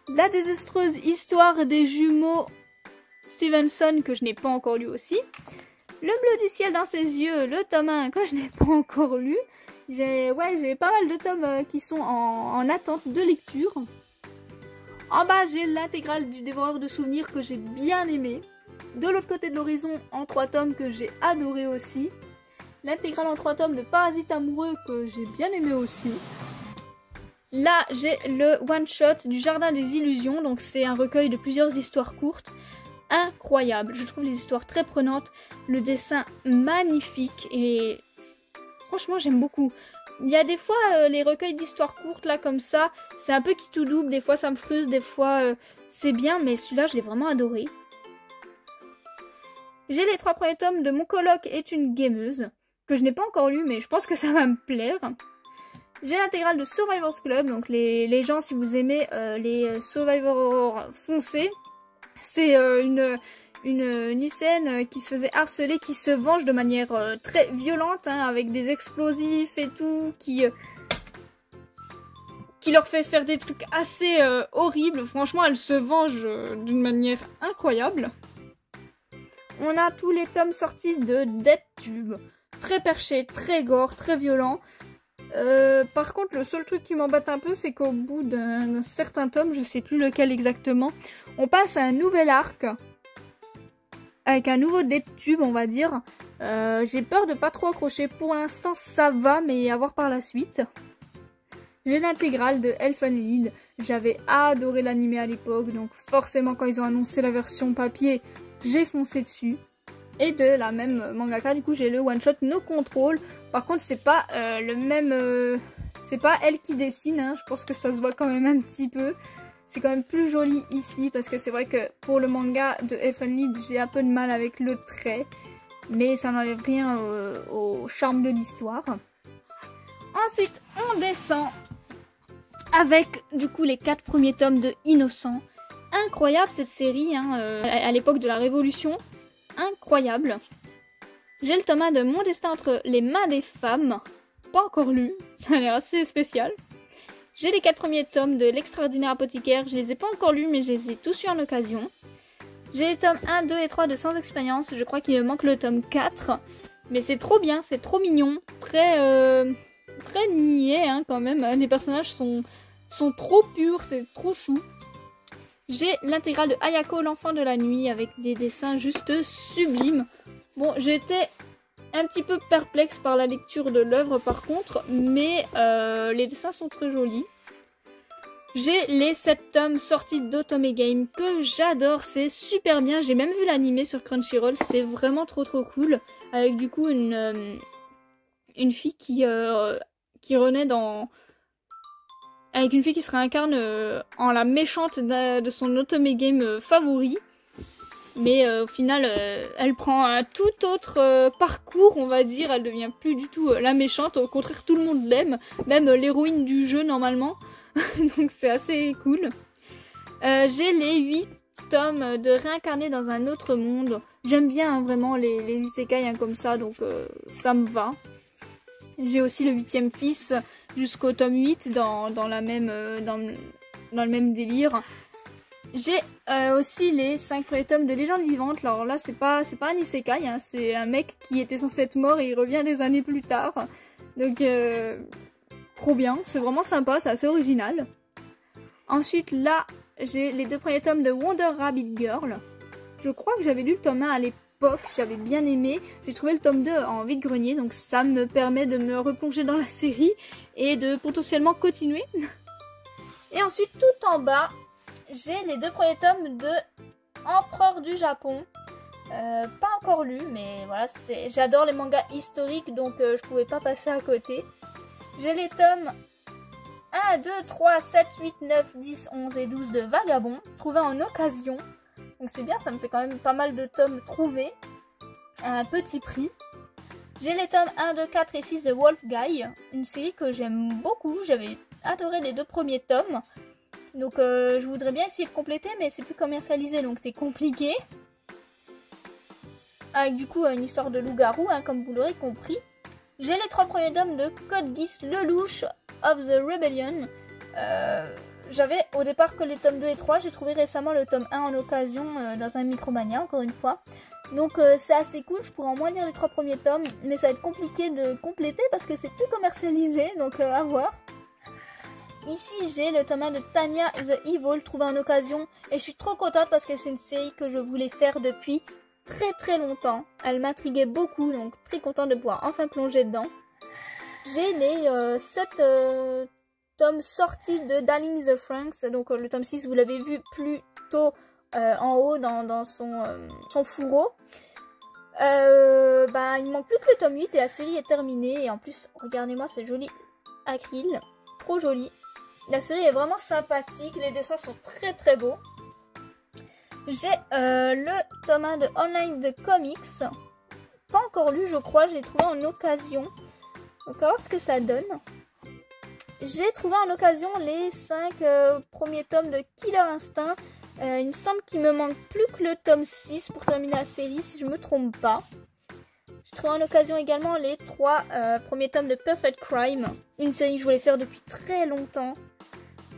La désastreuse histoire des jumeaux Stevenson, que je n'ai pas encore lu aussi. Le bleu du ciel dans ses yeux, le tome 1, que je n'ai pas encore lu. J'ai pas mal de tomes qui sont en attente de lecture. En bas, j'ai l'intégrale du Dévoreur de souvenirs que j'ai bien aimé. De l'autre côté de l'horizon, en 3 tomes que j'ai adoré aussi. L'intégrale en 3 tomes de Parasite amoureux que j'ai bien aimé aussi. Là, j'ai le one-shot du Jardin des illusions. Donc c'est un recueil de plusieurs histoires courtes. incroyable. Je trouve les histoires très prenantes, le dessin magnifique et franchement j'aime beaucoup. Il y a des fois les recueils d'histoires courtes là comme ça, c'est un peu qui tout double, des fois ça me frustre, des fois c'est bien, mais celui-là je l'ai vraiment adoré. J'ai les 3 premiers tomes de Mon coloc est une gameuse, que je n'ai pas encore lu mais je pense que ça va me plaire. J'ai l'intégrale de Survivors Club, donc les gens si vous aimez les Survivors foncés, c'est une lycéenne qui se faisait harceler, qui se venge de manière très violente, hein, avec des explosifs et tout, qui leur fait faire des trucs assez horribles. Franchement, elle se venge d'une manière incroyable. On a tous les tomes sortis de DeadTube, très perché, très gore, très violent. Par contre, le seul truc qui m'embête un peu, c'est qu'au bout d'un certain tome, je sais plus lequel exactement, on passe à un nouvel arc, avec un nouveau DeadTube, on va dire. J'ai peur de pas trop accrocher. Pour l'instant, ça va, mais à voir par la suite. J'ai l'intégrale de Elfenlied. J'avais adoré l'anime à l'époque, donc forcément, quand ils ont annoncé la version papier, j'ai foncé dessus. Et de la même mangaka, du coup, j'ai le one-shot No Control. Par contre, c'est pas le même... c'est pas elle qui dessine, hein. Je pense que ça se voit quand même un petit peu. C'est quand même plus joli ici, parce que c'est vrai que pour le manga de Elfenlied, j'ai un peu de mal avec le trait. Mais ça n'enlève rien au charme de l'histoire. Ensuite, on descend avec, du coup, les 4 premiers tomes de Innocent. Incroyable cette série, hein, à l'époque de la Révolution. Incroyable. J'ai le tome 1 de Mon destin entre les mains des femmes. Pas encore lu, ça a l'air assez spécial. J'ai les 4 premiers tomes de L'extraordinaire apothicaire. Je les ai pas encore lus, mais je les ai tous eus en occasion. J'ai les tomes 1, 2 et 3 de Sans expérience. Je crois qu'il me manque le tome 4. Mais c'est trop bien, c'est trop mignon. Très niais, hein, quand même. Les personnages sont trop purs, c'est trop chou. J'ai l'intégrale de Ayako, l'enfant de la nuit, avec des dessins juste sublimes. Bon, j'étais un petit peu perplexe par la lecture de l'œuvre par contre, mais les dessins sont très jolis. J'ai les 7 tomes sortis d'Otome Game que j'adore, c'est super bien. J'ai même vu l'animé sur Crunchyroll, c'est vraiment trop cool. Avec du coup une fille qui renaît dans... Avec une fille qui se réincarne en la méchante de son Otome Game favori. Mais au final, elle prend un tout autre parcours, on va dire. Elle devient plus du tout la méchante. Au contraire, tout le monde l'aime. Même l'héroïne du jeu, normalement. Donc c'est assez cool. J'ai les 8 tomes de Réincarner dans un autre monde. J'aime bien hein, vraiment les isekai hein, comme ça, donc ça me va. J'ai aussi le 8e fils jusqu'au tome 8 dans le même délire. J'ai aussi les 5 premiers tomes de Légende vivante. Alors là, c'est pas un isekai, hein, c'est un mec qui était censé être mort et il revient des années plus tard. Donc, trop bien, c'est vraiment sympa, c'est assez original. Ensuite, là, j'ai les 2 premiers tomes de Wonder Rabbit Girl. Je crois que j'avais lu le tome 1 à l'époque, j'avais bien aimé. J'ai trouvé le tome 2 en vide-grenier, donc ça me permet de me replonger dans la série et de potentiellement continuer. Et ensuite, tout en bas, j'ai les 2 premiers tomes de Empereur du Japon. Pas encore lu, mais voilà, j'adore les mangas historiques, donc je pouvais pas passer à côté. J'ai les tomes 1, 2, 3, 7, 8, 9, 10, 11 et 12 de Vagabond, trouvés en occasion. Donc c'est bien, ça me fait quand même pas mal de tomes trouvés à un petit prix. J'ai les tomes 1, 2, 4 et 6 de Wolf Guy, une série que j'aime beaucoup. J'avais adoré les 2 premiers tomes. Donc je voudrais bien essayer de compléter, mais c'est plus commercialisé, donc c'est compliqué. Avec du coup une histoire de loup-garou, hein, comme vous l'aurez compris. J'ai les 3 premiers tomes de Code Geass Lelouch of the Rebellion. J'avais au départ que les tomes 2 et 3. J'ai trouvé récemment le tome 1 en occasion dans un Micromania, encore une fois. Donc c'est assez cool, je pourrais au moins lire les 3 premiers tomes. Mais ça va être compliqué de compléter parce que c'est plus commercialisé, donc à voir. Ici j'ai le tome 1 de Tanya the Evil trouvé en occasion. Et je suis trop contente parce que c'est une série que je voulais faire depuis très longtemps. Elle m'intriguait beaucoup, donc très contente de pouvoir enfin plonger dedans. J'ai les 7 tomes sortis de Darling the Franxx. Donc le tome 6 vous l'avez vu plus tôt en haut dans son fourreau. Bah, il manque plus que le tome 8 et la série est terminée. Et en plus, regardez-moi ce joli acryl, trop joli. La série est vraiment sympathique, les dessins sont très très beaux. J'ai le tome 1 de Online de Comics. Pas encore lu, je crois, j'ai trouvé en occasion. Donc, on va voir ce que ça donne. J'ai trouvé en occasion les 5 premiers tomes de Killer Instinct. Il me semble qu'il me manque plus que le tome 6 pour terminer la série, si je me trompe pas. J'ai trouvé en occasion également les 3 premiers tomes de Perfect Crime. Une série que je voulais faire depuis très longtemps.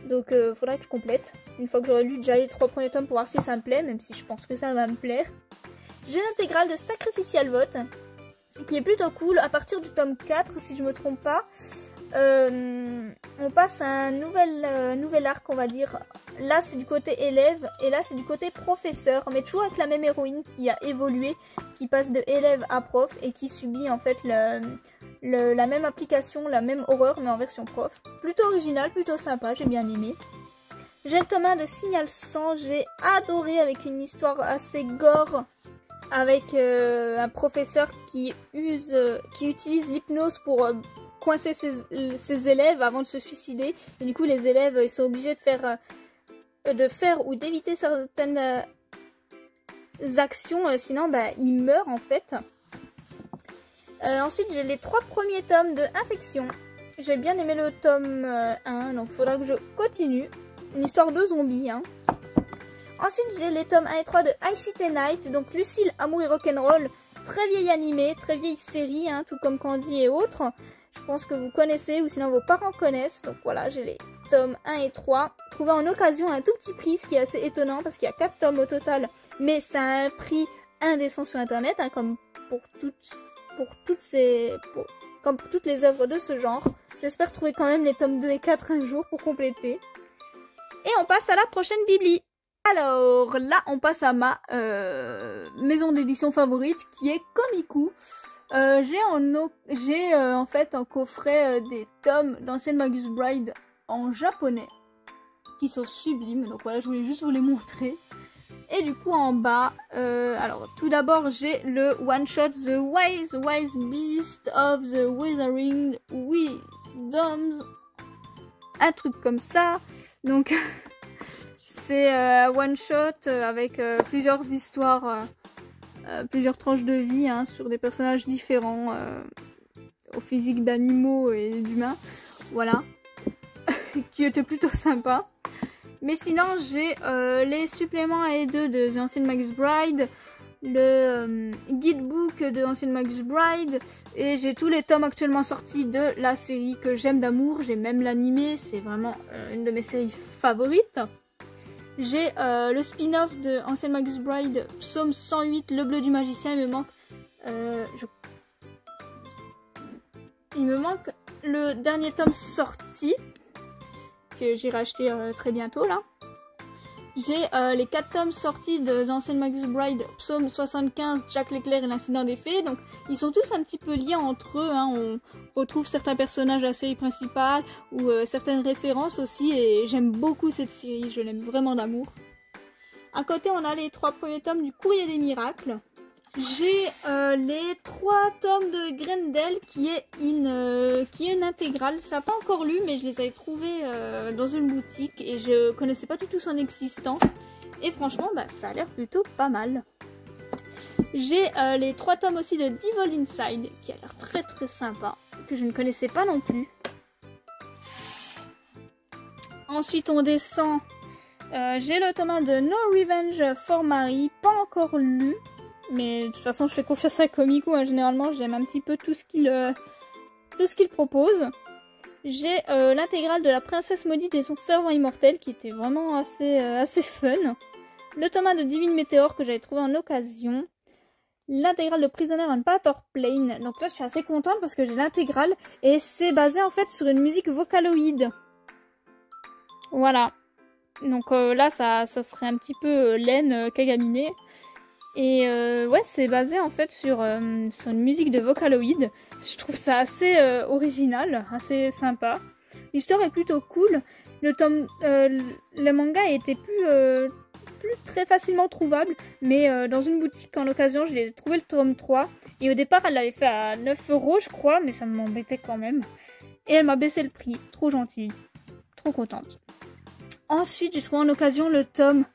Donc, faudra que je complète. Une fois que j'aurai lu déjà les 3 premiers tomes pour voir si ça me plaît, même si je pense que ça va me plaire. J'ai l'intégrale de Sacrificial Vote, qui est plutôt cool. À partir du tome 4, si je me trompe pas, on passe à un nouvel arc, on va dire. Là, c'est du côté élève, et là, c'est du côté professeur. Mais toujours avec la même héroïne qui a évolué, qui passe de élève à prof, et qui subit en fait la même application, la même horreur, mais en version prof. Plutôt original, plutôt sympa, j'ai bien aimé. J'ai le tome 1 de Signal 100, j'ai adoré, avec une histoire assez gore, avec un professeur qui utilise l'hypnose pour coincer ses élèves avant de se suicider. Et du coup, les élèves ils sont obligés de faire ou d'éviter certaines actions, sinon bah, ils meurent en fait. Ensuite, j'ai les 3 premiers tomes de Infection. J'ai bien aimé le tome 1, donc il faudra que je continue. Une histoire de zombies, hein. Ensuite, j'ai les tomes 1 et 3 de I Shit and Night, donc Lucille, Amour et Rock'n'Roll. Très vieil animé, très vieille série, hein, tout comme Candy et autres. Je pense que vous connaissez, ou sinon vos parents connaissent. Donc voilà, j'ai les tomes 1 et 3. Trouvés en occasion à un tout petit prix, ce qui est assez étonnant, parce qu'il y a 4 tomes au total. Mais ça a un prix indécent sur internet, hein, comme pour toutes les œuvres de ce genre. J'espère trouver quand même les tomes 2 et 4 un jour pour compléter. Et on passe à la prochaine bibli. Alors là, on passe à ma maison d'édition favorite qui est Komiku. J'ai en fait en coffret des tomes d'Ancienne Magus Bride en japonais qui sont sublimes. Donc voilà, je voulais juste vous les montrer. Et du coup en bas, alors tout d'abord j'ai le one shot The Wise Beast of the Withering Wisdoms, un truc comme ça. Donc c'est one shot avec plusieurs histoires, plusieurs tranches de vie, hein, sur des personnages différents, au physique d'animaux et d'humains, voilà, qui était plutôt sympa. Mais sinon, j'ai les suppléments 1 et 2 de The Ancienne Magus Bride, le guidebook de Ancienne Magus Bride, et j'ai tous les tomes actuellement sortis de la série que j'aime d'amour. J'ai même l'animé, c'est vraiment une de mes séries favorites. J'ai le spin-off de Ancienne Magus Bride, Psaume 108, Le Bleu du Magicien. Il me manque le dernier tome sorti, que j'irai acheter très bientôt là. J'ai les 4 tomes sortis de The Ancienne Magus Bride, Psaume 75, Jack l'Éclair et l'Incident des Fées. Donc ils sont tous un petit peu liés entre eux, hein. On retrouve certains personnages de la série principale ou certaines références aussi, et j'aime beaucoup cette série, je l'aime vraiment d'amour. À côté on a les 3 premiers tomes du Courrier des Miracles. J'ai les 3 tomes de Grendel qui est une intégrale. Ça n'a pas encore lu, mais je les avais trouvés dans une boutique et je connaissais pas du tout son existence. Et franchement, bah, ça a l'air plutôt pas mal. J'ai les 3 tomes aussi de Devil Inside qui a l'air très très sympa, que je ne connaissais pas non plus. Ensuite, on descend. J'ai le tome 1 de No Revenge for Mary, pas encore lu. Mais de toute façon, je fais confiance à Komiku, hein. Généralement, j'aime un petit peu tout ce qu'il propose. J'ai l'intégrale de La Princesse Maudite et son servant immortel, qui était vraiment assez fun. Le tome 1 de Divine Météore, que j'avais trouvé en occasion. L'intégrale de Prisoner on Paper Plane. Donc là, je suis assez contente parce que j'ai l'intégrale. Et c'est basé en fait sur une musique vocaloïde. Voilà. Donc là, ça serait un petit peu laine Kagaminé. Et ouais, c'est basé en fait sur une musique de Vocaloid. Je trouve ça assez original, assez sympa. L'histoire est plutôt cool. Le manga était plus très facilement trouvable, mais dans une boutique en occasion, j'ai trouvé le tome 3. Et au départ, elle l'avait fait à 9 € je crois, mais ça m'embêtait quand même. Et elle m'a baissé le prix, trop gentille, trop contente. Ensuite, j'ai trouvé en occasion le tome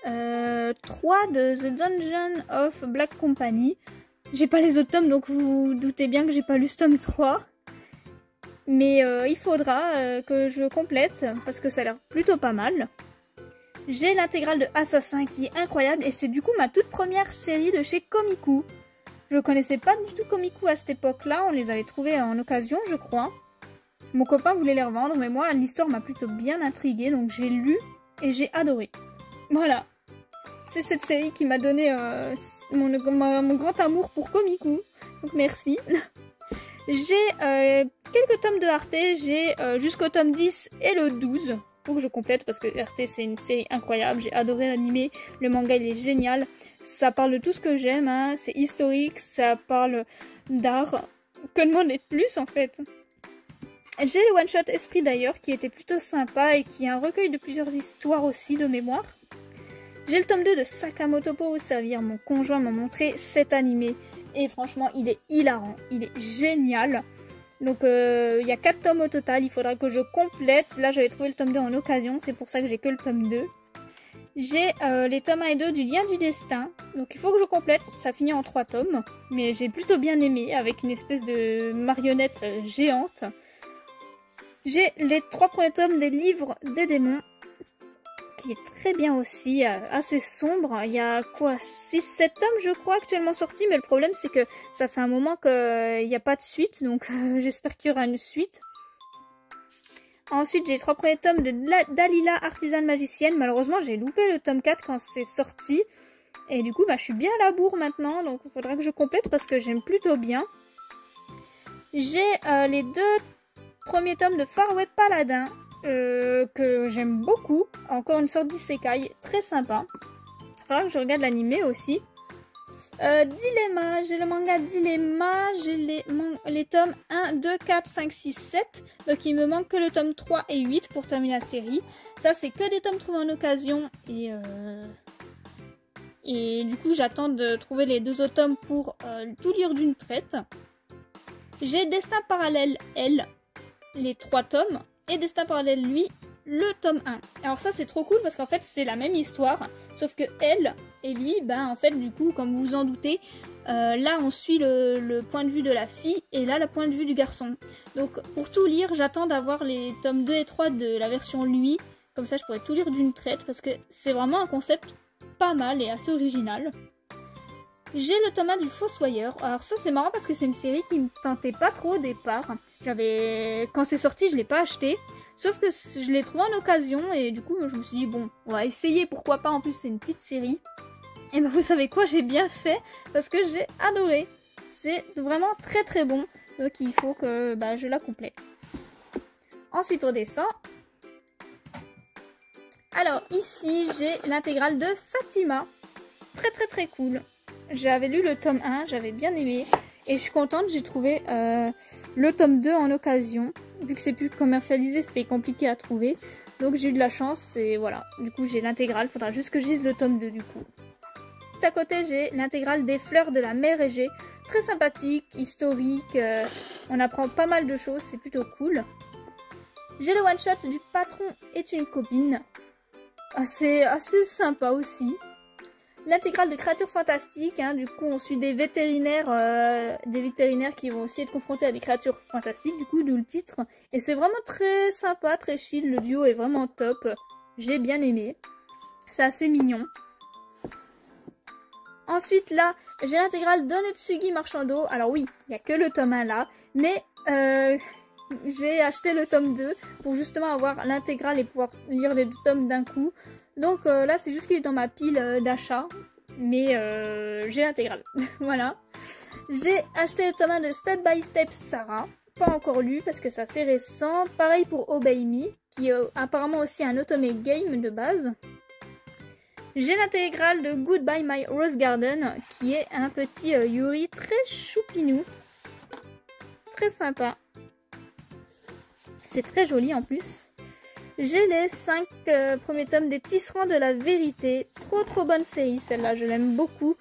3 de The Dungeon of Black Company. J'ai pas les autres tomes, donc vous vous doutez bien que j'ai pas lu ce tome 3. Mais il faudra que je complète, parce que ça a l'air plutôt pas mal. J'ai l'intégrale de Assassin qui est incroyable, et c'est du coup ma toute première série de chez Komiku. Je connaissais pas du tout Komiku à cette époque-là, on les avait trouvés en occasion, je crois. Mon copain voulait les revendre, mais moi, l'histoire m'a plutôt bien intriguée, donc j'ai lu et j'ai adoré. Voilà. C'est cette série qui m'a donné mon grand amour pour Komiku, donc merci. J'ai quelques tomes de Arte, j'ai jusqu'au tome 10 et le 12. Faut que je complète parce que Arte c'est une série incroyable, j'ai adoré l'animé, le manga il est génial. Ça parle de tout ce que j'aime, hein. C'est historique, ça parle d'art. Que demander de plus en fait? J'ai le one-shot Esprit d'ailleurs qui était plutôt sympa et qui est un recueil de plusieurs histoires aussi de mémoire. J'ai le tome 2 de Sakamoto pour vous servir, mon conjoint m'a montré cet animé. Et franchement, il est hilarant, il est génial. Donc il y a 4 tomes au total, il faudra que je complète. Là j'avais trouvé le tome 2 en occasion, c'est pour ça que j'ai que le tome 2. J'ai les tomes 1 et 2 du Lien du Destin, donc il faut que je complète, ça finit en 3 tomes. Mais j'ai plutôt bien aimé, avec une espèce de marionnette géante. J'ai les 3 premiers tomes des Livres des démons, qui est très bien aussi, assez sombre. Il y a quoi, 6-7 tomes je crois actuellement sortis, mais le problème c'est que ça fait un moment qu'il n'y a pas de suite, donc j'espère qu'il y aura une suite. Ensuite j'ai les 3 premiers tomes de Dalila, artisane magicienne. Malheureusement j'ai loupé le tome 4 quand c'est sorti, et du coup je suis bien à la bourre maintenant, donc il faudra que je complète parce que j'aime plutôt bien. J'ai les 2 premiers tomes de Faraway Paladin, que j'aime beaucoup, encore une sorte d'isekai, très sympa. Faudra que je regarde l'animé aussi. Dilemma, j'ai le manga Dilemma, j'ai les tomes 1, 2, 4, 5, 6, 7, donc il me manque que le tome 3 et 8 pour terminer la série. Ça c'est que des tomes trouvés en occasion, et du coup j'attends de trouver les 2 autres tomes pour tout lire d'une traite. J'ai Destin Parallèle, elle, les 3 tomes, et Destin Parallèle, lui, le tome 1. Alors ça c'est trop cool parce qu'en fait c'est la même histoire, sauf que elle et lui, en fait du coup comme vous vous en doutez, là on suit le point de vue de la fille et là le point de vue du garçon. Donc pour tout lire j'attends d'avoir les tomes 2 et 3 de la version lui, comme ça je pourrais tout lire d'une traite parce que c'est vraiment un concept pas mal et assez original. J'ai le tome 1 du Fossoyeur. Alors ça c'est marrant parce que c'est une série qui me tentait pas trop au départ. Quand c'est sorti je l'ai pas acheté. Sauf que je l'ai trouvé en occasion et du coup je me suis dit bon, on va essayer, pourquoi pas, en plus c'est une petite série. Et vous savez quoi, j'ai bien fait parce que j'ai adoré. C'est vraiment très très bon, donc il faut que je la complète. Ensuite on descend. Alors ici j'ai l'intégrale de Fatima. Très très très cool. J'avais lu le tome 1, j'avais bien aimé. Et je suis contente, j'ai trouvé le tome 2 en occasion. Vu que c'est plus commercialisé, c'était compliqué à trouver. Donc j'ai eu de la chance et voilà. Du coup j'ai l'intégrale, faudra juste que je lise le tome 2 du coup. Tout à côté j'ai l'intégrale des Fleurs de la Mer Égée. Très sympathique, historique, on apprend pas mal de choses, c'est plutôt cool. J'ai le one shot du Patron est une copine. Assez sympa aussi. L'intégrale de Créatures Fantastiques, hein, du coup on suit des vétérinaires qui vont aussi être confrontés à des créatures fantastiques, du coup d'où le titre. Et c'est vraiment très sympa, très chill, le duo est vraiment top, j'ai bien aimé, c'est assez mignon. Ensuite là, j'ai l'intégrale d'Onetsugi Marchand d'eau. Alors oui, il n'y a que le tome 1 là, mais j'ai acheté le tome 2 pour justement avoir l'intégrale et pouvoir lire les 2 tomes d'un coup. Donc là c'est juste qu'il est dans ma pile d'achat, mais j'ai l'intégrale. Voilà. J'ai acheté le tome 1 de Step by Step Sarah, pas encore lu parce que c'est assez récent. Pareil pour Obey Me, qui est apparemment aussi un otome game de base. J'ai l'intégrale de Goodbye My Rose Garden, qui est un petit Yuri très choupinou. Très sympa. C'est très joli en plus. J'ai les 5 premiers tomes des Tisserands de la Vérité. Trop bonne série celle-là, je l'aime beaucoup.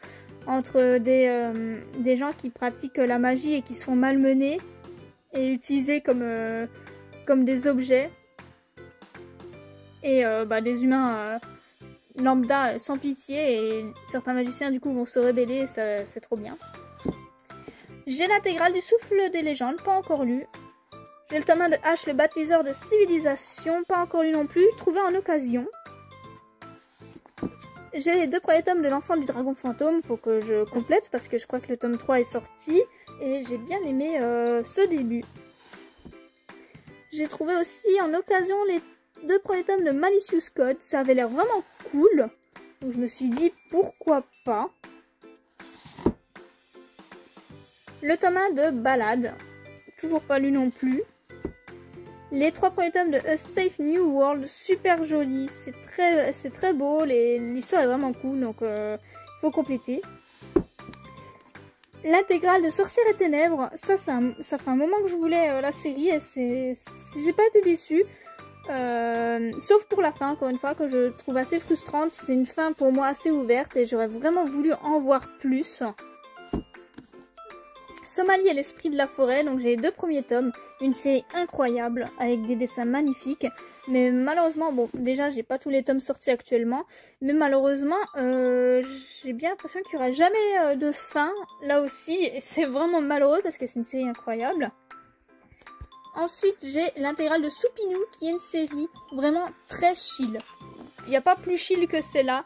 Entre des gens qui pratiquent la magie et qui se font malmener et utilisés comme des objets. Et des humains lambda sans pitié, et certains magiciens du coup vont se rebeller, et c'est trop bien. J'ai l'intégrale du Souffle des légendes, pas encore lu. J'ai le tome 1 de H, le baptiseur de civilisation, pas encore lu non plus, trouvé en occasion. J'ai les 2 premiers tomes de l'enfant du dragon fantôme, faut que je complète parce que je crois que le tome 3 est sorti et j'ai bien aimé ce début. J'ai trouvé aussi en occasion les 2 premiers tomes de Malicious Code, ça avait l'air vraiment cool, donc je me suis dit pourquoi pas. Le tome 1 de Ballade, toujours pas lu non plus. Les 3 premiers tomes de A Safe New World, super joli, c'est très beau, l'histoire est vraiment cool, donc il faut compléter. L'intégrale de Sorcières et Ténèbres, ça fait un moment que je voulais la série et j'ai pas été déçue. Sauf pour la fin, encore une fois, que je trouve assez frustrante. C'est une fin pour moi assez ouverte et j'aurais vraiment voulu en voir plus. Somalie et l'esprit de la forêt, donc j'ai les 2 premiers tomes, une série incroyable avec des dessins magnifiques, mais malheureusement, bon déjà j'ai pas tous les tomes sortis actuellement, mais malheureusement j'ai bien l'impression qu'il n'y aura jamais de fin là aussi, et c'est vraiment malheureux parce que c'est une série incroyable. Ensuite j'ai l'intégrale de Soupinou qui est une série vraiment très chill, il n'y a pas plus chill que celle-là.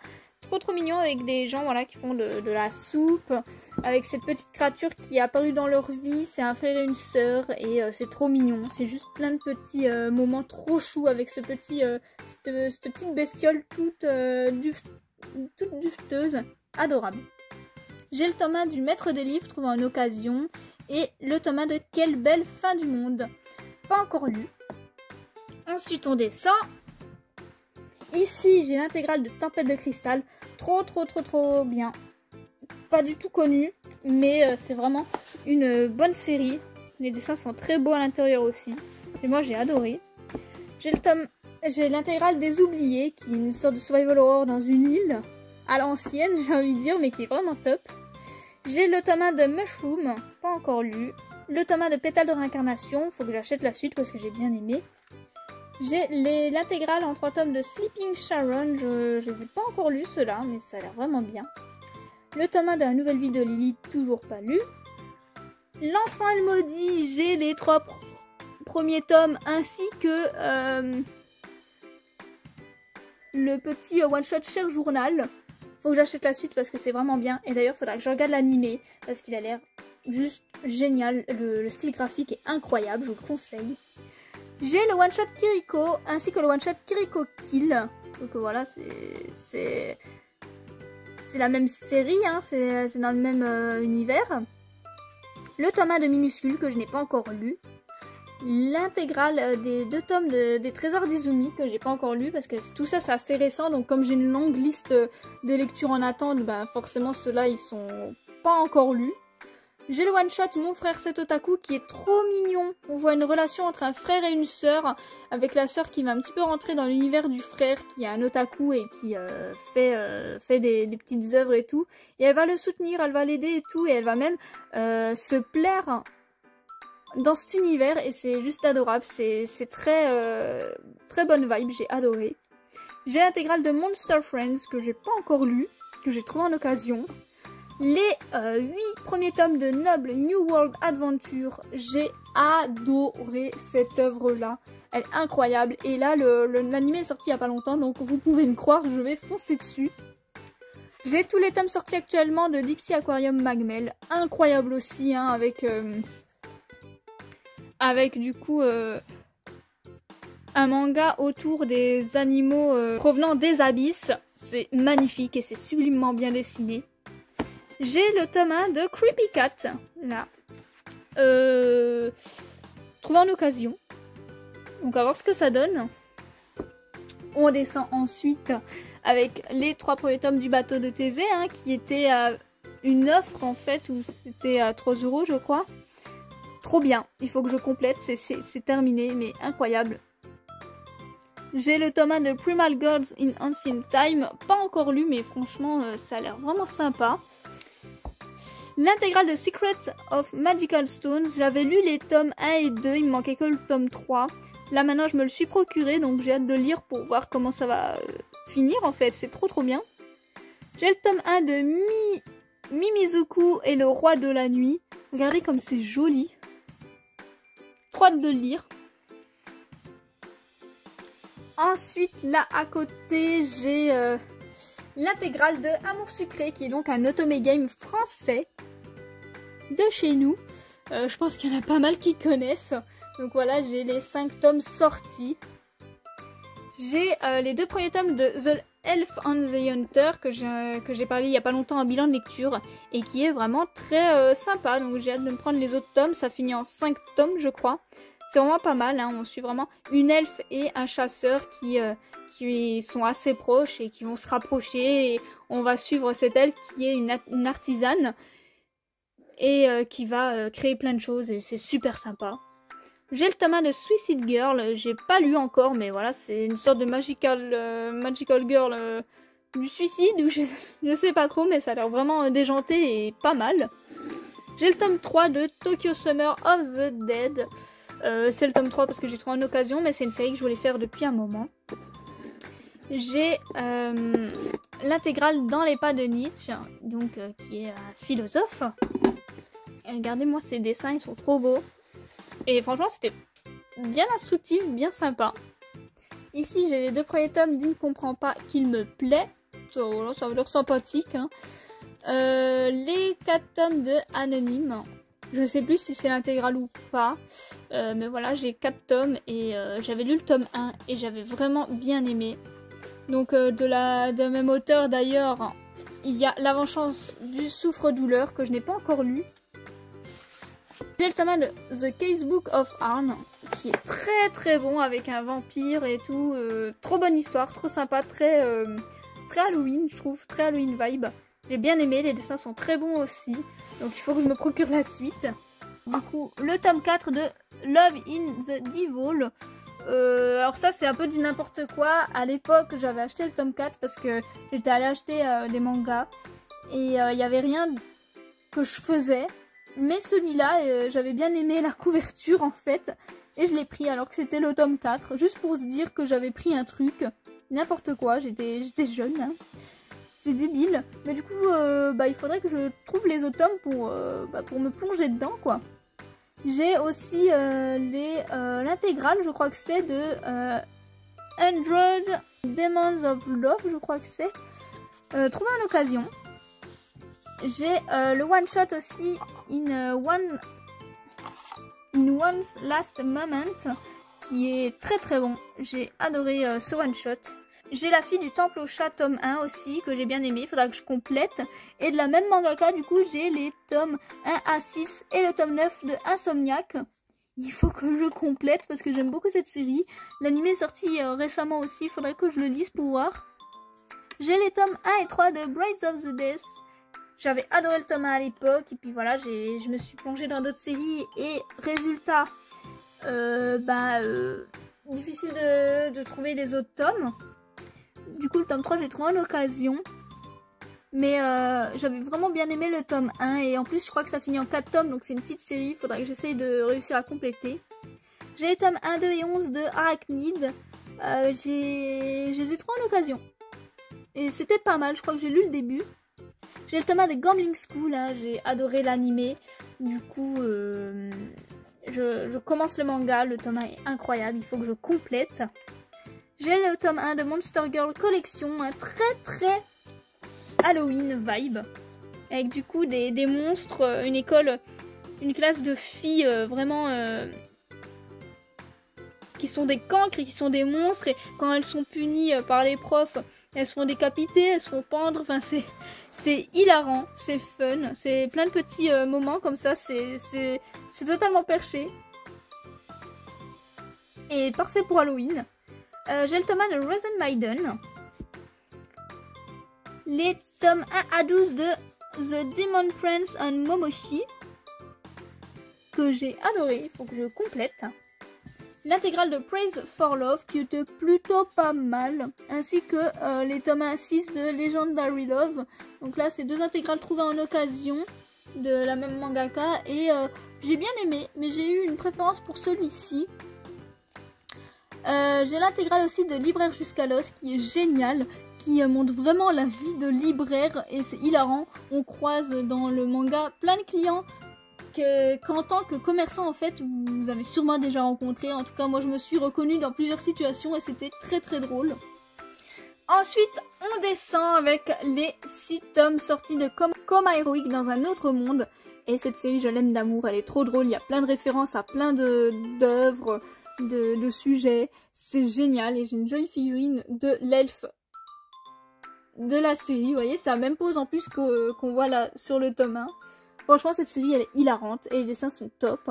Trop mignon avec des gens voilà, qui font de la soupe, avec cette petite créature qui est apparue dans leur vie, c'est un frère et une sœur et c'est trop mignon, c'est juste plein de petits moments trop choux avec cette petite bestiole toute dufteuse, adorable. J'ai le tome 1 du Maître des livres trouvé en occasion et le tome 1 de Quelle belle fin du monde, pas encore lu. Ensuite on descend. Ici, j'ai l'intégrale de Tempête de cristal. Trop bien. Pas du tout connu, mais c'est vraiment une bonne série. Les dessins sont très beaux à l'intérieur aussi. Et moi, j'ai adoré. J'ai l'intégrale des Oubliés, qui est une sorte de survival horror dans une île. À l'ancienne, j'ai envie de dire, mais qui est vraiment top. J'ai le tome 1 de Mushroom, pas encore lu. Le tome 1 de Pétale de réincarnation. Faut que j'achète la suite parce que j'ai bien aimé. J'ai l'intégrale en 3 tomes de Sleeping Sharon, je les ai pas encore lus ceux-là, mais ça a l'air vraiment bien. Le tome 1 de La Nouvelle Vie de Lily, toujours pas lu. L'Enfant et le Maudit, j'ai les 3 premiers tomes ainsi que le petit one-shot Cher Journal. Faut que j'achète la suite parce que c'est vraiment bien. Et d'ailleurs, il faudra que je regarde l'animé parce qu'il a l'air juste génial. Le style graphique est incroyable, je vous le conseille. J'ai le one-shot Kiriko ainsi que le one-shot Kiriko Kill. Donc voilà, c'est la même série, hein, c'est dans le même univers. Le tome 1 de Minuscule que je n'ai pas encore lu. L'intégrale des 2 tomes des Trésors d'Izumi que j'ai pas encore lu parce que tout ça c'est assez récent. Donc comme j'ai une longue liste de lectures en attente, bah forcément ceux-là ils sont pas encore lus. J'ai le one-shot Mon frère c'est otaku qui est trop mignon. On voit une relation entre un frère et une sœur, avec la sœur qui va un petit peu rentrer dans l'univers du frère qui est un otaku et qui fait des petites œuvres et tout. Et elle va le soutenir, elle va l'aider et tout, et elle va même se plaire dans cet univers et c'est juste adorable. C'est très bonne vibe, j'ai adoré. J'ai l'intégrale de Monster Friends que j'ai pas encore lu, que j'ai trouvé en occasion. Les 8 premiers tomes de Noble New World Adventure, j'ai adoré cette œuvre-là. Elle est incroyable. Et là, l'anime est sorti il n'y a pas longtemps, donc vous pouvez me croire, je vais foncer dessus. J'ai tous les tomes sortis actuellement de Deep Sea Aquarium Magmel. Incroyable aussi, hein, avec du coup un manga autour des animaux provenant des abysses. C'est magnifique et c'est sublimement bien dessiné. J'ai le tome 1 de Creepy Cat, là, trouvé en occasion. Donc, on va voir ce que ça donne. On descend ensuite avec les 3 premiers tomes du bateau de Thésée, hein, qui était une offre, en fait, où c'était à 3 €, je crois. Trop bien, il faut que je complète, c'est terminé, mais incroyable. J'ai le tome 1 de Primal Girls in Ancient Time, pas encore lu mais franchement ça a l'air vraiment sympa. L'intégrale de Secret of Magical Stones, j'avais lu les tomes 1 et 2, il me manquait que le tome 3. Là maintenant je me le suis procuré donc j'ai hâte de lire pour voir comment ça va finir en fait, c'est trop bien. J'ai le tome 1 de Mimizuku et le roi de la nuit. Regardez comme c'est joli. Trop hâte de le lire. Ensuite, là à côté, j'ai l'intégrale de Amour Sucré, qui est donc un Otome Game français de chez nous. Je pense qu'il y en a pas mal qui connaissent. Donc voilà, j'ai les 5 tomes sortis. J'ai les 2 premiers tomes de The Elf on the Hunter que j'ai parlé il y a pas longtemps en bilan de lecture et qui est vraiment très sympa. Donc j'ai hâte de me prendre les autres tomes. Ça finit en 5 tomes, je crois. C'est vraiment pas mal, hein. On suit vraiment une elfe et un chasseur qui sont assez proches et qui vont se rapprocher. Et on va suivre cette elfe qui est une artisane et qui va créer plein de choses et c'est super sympa. J'ai le tome 1 de Suicide Girl, j'ai pas lu encore mais voilà, c'est une sorte de magical girl du suicide ou je sais pas trop mais ça a l'air vraiment déjanté et pas mal. J'ai le tome 3 de Tokyo Summer of the Dead. C'est le tome 3 parce que j'ai trouvé en occasion, mais c'est une série que je voulais faire depuis un moment. J'ai l'intégrale Dans les pas de Nietzsche, donc qui est un philosophe. Et regardez-moi ces dessins, ils sont trop beaux. Et franchement, c'était bien instructif, bien sympa. Ici, j'ai les 2 premiers tomes d'Il ne comprend pas qu'il me plaît. Voilà, ça a l'air sympathique. Hein. Les 4 tomes de Anonyme. Je sais plus si c'est l'intégrale ou pas, mais voilà, j'ai 4 tomes et j'avais lu le tome 1 et j'avais vraiment bien aimé. Donc de même auteur d'ailleurs, il y a La Vengeance du Souffre-Douleur que je n'ai pas encore lu. J'ai le tome 1 de The Casebook of Arn qui est très bon avec un vampire et tout. Trop bonne histoire, trop sympa, très Halloween je trouve, très Halloween vibe. J'ai bien aimé, les dessins sont très bons aussi. Donc il faut que je me procure la suite. Du coup, le tome 4 de Love in the Devil. Alors ça c'est un peu du n'importe quoi. À l'époque j'avais acheté le tome 4 parce que j'étais allée acheter des mangas. Et il n'y avait rien que je faisais. Mais celui-là, j'avais bien aimé la couverture en fait. Et je l'ai pris alors que c'était le tome 4. Juste pour se dire que j'avais pris un truc. N'importe quoi, j'étais jeune. Hein. C'est débile, mais du coup il faudrait que je trouve les autres tomes pour me plonger dedans quoi. J'ai aussi l'intégrale, je crois que c'est de 100 Demons of Love, je crois que c'est. Trouvé en occasion. J'ai le one shot aussi in One's Last Moment qui est très bon. J'ai adoré ce one shot. J'ai La Fille du Temple au Chat tome 1 aussi, que j'ai bien aimé, il faudra que je complète. Et de la même mangaka, du coup, j'ai les tomes 1 à 6 et le tome 9 de Insomniac. Il faut que je complète parce que j'aime beaucoup cette série. L'anime est sorti récemment aussi, il faudrait que je le lise pour voir. J'ai les tomes 1 et 3 de Brides of the Death. J'avais adoré le tome 1 à l'époque, et puis voilà, je me suis plongée dans d'autres séries, et résultat, difficile de trouver les autres tomes. Du coup, le tome 3, j'ai trouvé en occasion. Mais j'avais vraiment bien aimé le tome 1. Et en plus, je crois que ça finit en 4 tomes. Donc c'est une petite série. Il faudrait que j'essaye de réussir à compléter. J'ai les tomes 1, 2 et 11 de Arachnid. Je les ai trouvés en occasion. Et c'était pas mal. Je crois que j'ai lu le début. J'ai le tome 1 de Gambling School. Hein. J'ai adoré l'animé. Du coup, je commence le manga. Le tome 1 est incroyable. Il faut que je complète. J'ai le tome 1 de Monster Girl Collection, un très Halloween vibe. Avec du coup des monstres, une classe de filles vraiment qui sont des cancres et qui sont des monstres. Et quand elles sont punies par les profs, elles se font décapiter, elles se font pendre. Enfin c'est hilarant, c'est fun, c'est plein de petits moments comme ça, c'est totalement perché. Et parfait pour Halloween. J'ai le tome 1 de Risen Maiden. Les tomes 1 à 12 de The Demon Prince on Momoshi. Que j'ai adoré, il faut que je complète. l'intégrale de Praise for Love qui était plutôt pas mal, ainsi que les tomes 1 6 de Legendary Love. Donc là c'est deux intégrales trouvées en occasion de la même mangaka et j'ai bien aimé, mais j'ai eu une préférence pour celui-ci. J'ai l'intégrale aussi de Libraire jusqu'à l'os qui est génial, qui montre vraiment la vie de libraire et c'est hilarant. On croise dans le manga plein de clients qu'en tant que commerçant en fait vous avez sûrement déjà rencontré. En tout cas moi je me suis reconnue dans plusieurs situations et c'était très très drôle. Ensuite on descend avec les 6 tomes sortis de Coma Heroic dans un autre monde. Et cette série je l'aime d'amour, elle est trop drôle, il y a plein de références à plein d'œuvres, de sujets. C'est génial et j'ai une jolie figurine de l'elfe de la série, vous voyez, c'est la même pose en plus qu'on voit là sur le tome 1. Franchement cette série elle est hilarante et les dessins sont top.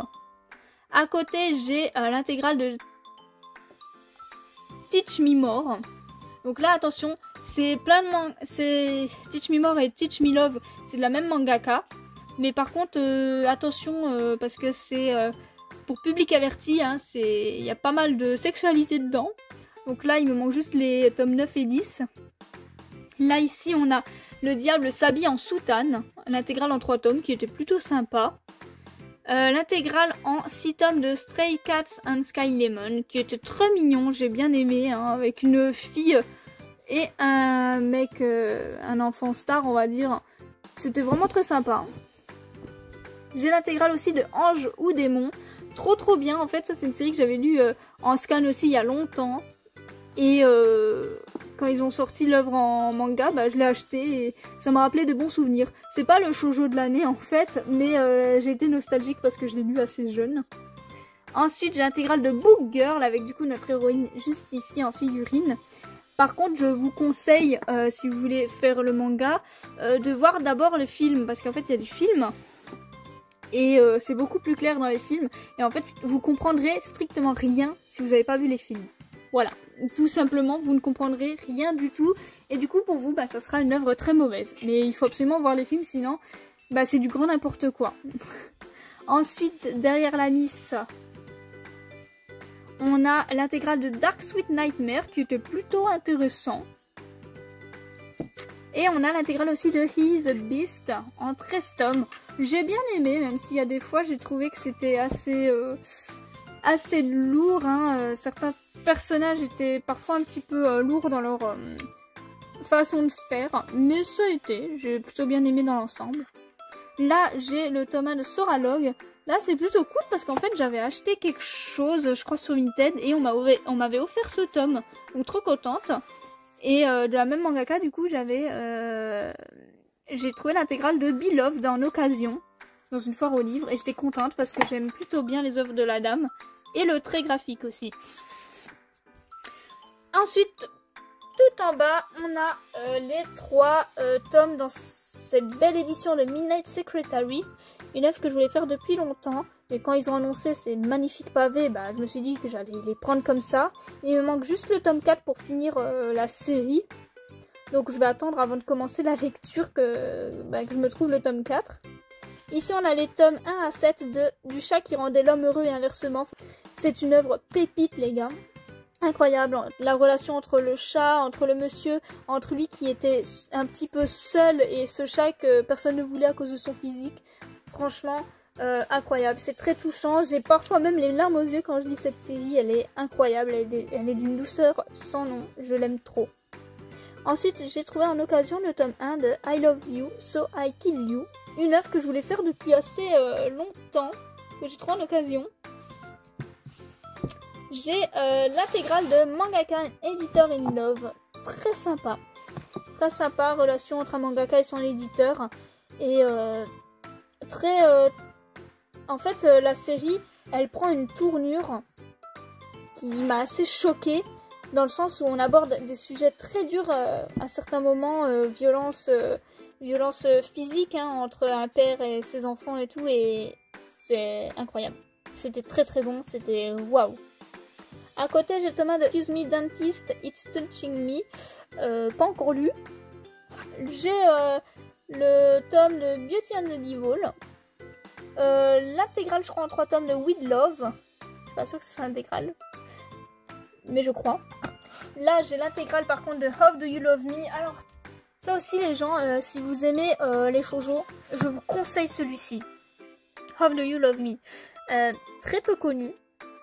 À côté j'ai l'intégrale de Teach Me More. Donc là attention, c'est plein de Teach Me More et Teach Me Love, c'est de la même mangaka. Mais par contre attention parce que c'est pour public averti, hein, il y a pas mal de sexualité dedans. Donc là il me manque juste les tomes 9 et 10. Là ici on a Le Diable s'habille en soutane, l'intégrale en 3 tomes qui était plutôt sympa. L'intégrale en 6 tomes de Stray Cats and Sky Lemon qui était très mignon, j'ai bien aimé, hein, avec une fille et un mec, un enfant star on va dire. C'était vraiment très sympa. J'ai l'intégrale aussi de Ange ou Démon, trop bien en fait, ça c'est une série que j'avais lue en scan aussi il y a longtemps. Et quand ils ont sorti l'œuvre en manga, bah, je l'ai acheté et ça m'a rappelé de bons souvenirs. C'est pas le shoujo de l'année en fait, mais j'ai été nostalgique parce que je l'ai lu assez jeune. Ensuite j'ai l'intégrale de Book Girl avec du coup notre héroïne juste ici en figurine. Par contre je vous conseille, si vous voulez faire le manga, de voir d'abord le film parce qu'en fait il y a du film. Et c'est beaucoup plus clair dans les films. Et en fait vous comprendrez strictement rien si vous n'avez pas vu les films. Voilà, tout simplement, vous ne comprendrez rien du tout. Et du coup, pour vous, bah, ça sera une œuvre très mauvaise. Mais il faut absolument voir les films, sinon, bah, c'est du grand n'importe quoi. Ensuite, derrière la miss, on a l'intégrale de Dark Sweet Nightmare, qui était plutôt intéressant. Et on a l'intégrale aussi de He is a Beast, en 13 tomes. J'ai bien aimé, même s'il y a des fois, j'ai trouvé que c'était assez lourd, hein. Certains personnages étaient parfois un petit peu lourds dans leur façon de faire, mais ça a été, j'ai plutôt bien aimé dans l'ensemble. Là j'ai le tome 1 de Soralog. Là c'est plutôt cool parce qu'en fait j'avais acheté quelque chose je crois sur Vinted et on m'avait offert ce tome, donc trop contente. Et de la même mangaka du coup j'ai trouvé l'intégrale de Beloved en occasion dans une foire aux livres et j'étais contente parce que j'aime plutôt bien les œuvres de la dame. Et le trait graphique aussi. Ensuite, tout en bas, on a les 3 tomes dans cette belle édition de Midnight Secretary. Une œuvre que je voulais faire depuis longtemps. Mais quand ils ont annoncé ces magnifiques pavés, bah, je me suis dit que j'allais les prendre comme ça. Il me manque juste le tome 4 pour finir la série. Donc je vais attendre avant de commencer la lecture que je me trouve le tome 4. Ici on a les tomes 1 à 7 du chat qui rendait l'homme heureux et inversement. C'est une œuvre pépite les gars, incroyable, la relation entre le chat, entre le monsieur, entre lui qui était un petit peu seul et ce chat que personne ne voulait à cause de son physique. Franchement, incroyable, c'est très touchant, j'ai parfois même les larmes aux yeux quand je lis cette série, elle est incroyable, elle est d'une douceur sans nom, je l'aime trop. Ensuite j'ai trouvé en occasion le tome 1 de I Love You, So I Kill You, une œuvre que je voulais faire depuis assez longtemps, que j'ai trouvé en occasion. J'ai l'intégrale de Mangaka Editor in Love, très sympa, relation entre un mangaka et son éditeur, et en fait la série elle prend une tournure qui m'a assez choquée, dans le sens où on aborde des sujets très durs à certains moments, violence physique hein, entre un père et ses enfants et tout, et c'est incroyable, c'était très bon, c'était waouh. À côté, j'ai le tome 1 de Excuse Me Dentist, It's Touching Me, pas encore lu. J'ai le tome de Beauty and the Devil, l'intégrale je crois en 3 tomes de With Love. suis pas sûre que ce soit intégrale. Mais je crois. Là, j'ai l'intégrale par contre de How Do You Love Me. Alors, ça aussi les gens, si vous aimez les shoujo, je vous conseille celui-ci. How Do You Love Me. Très peu connu.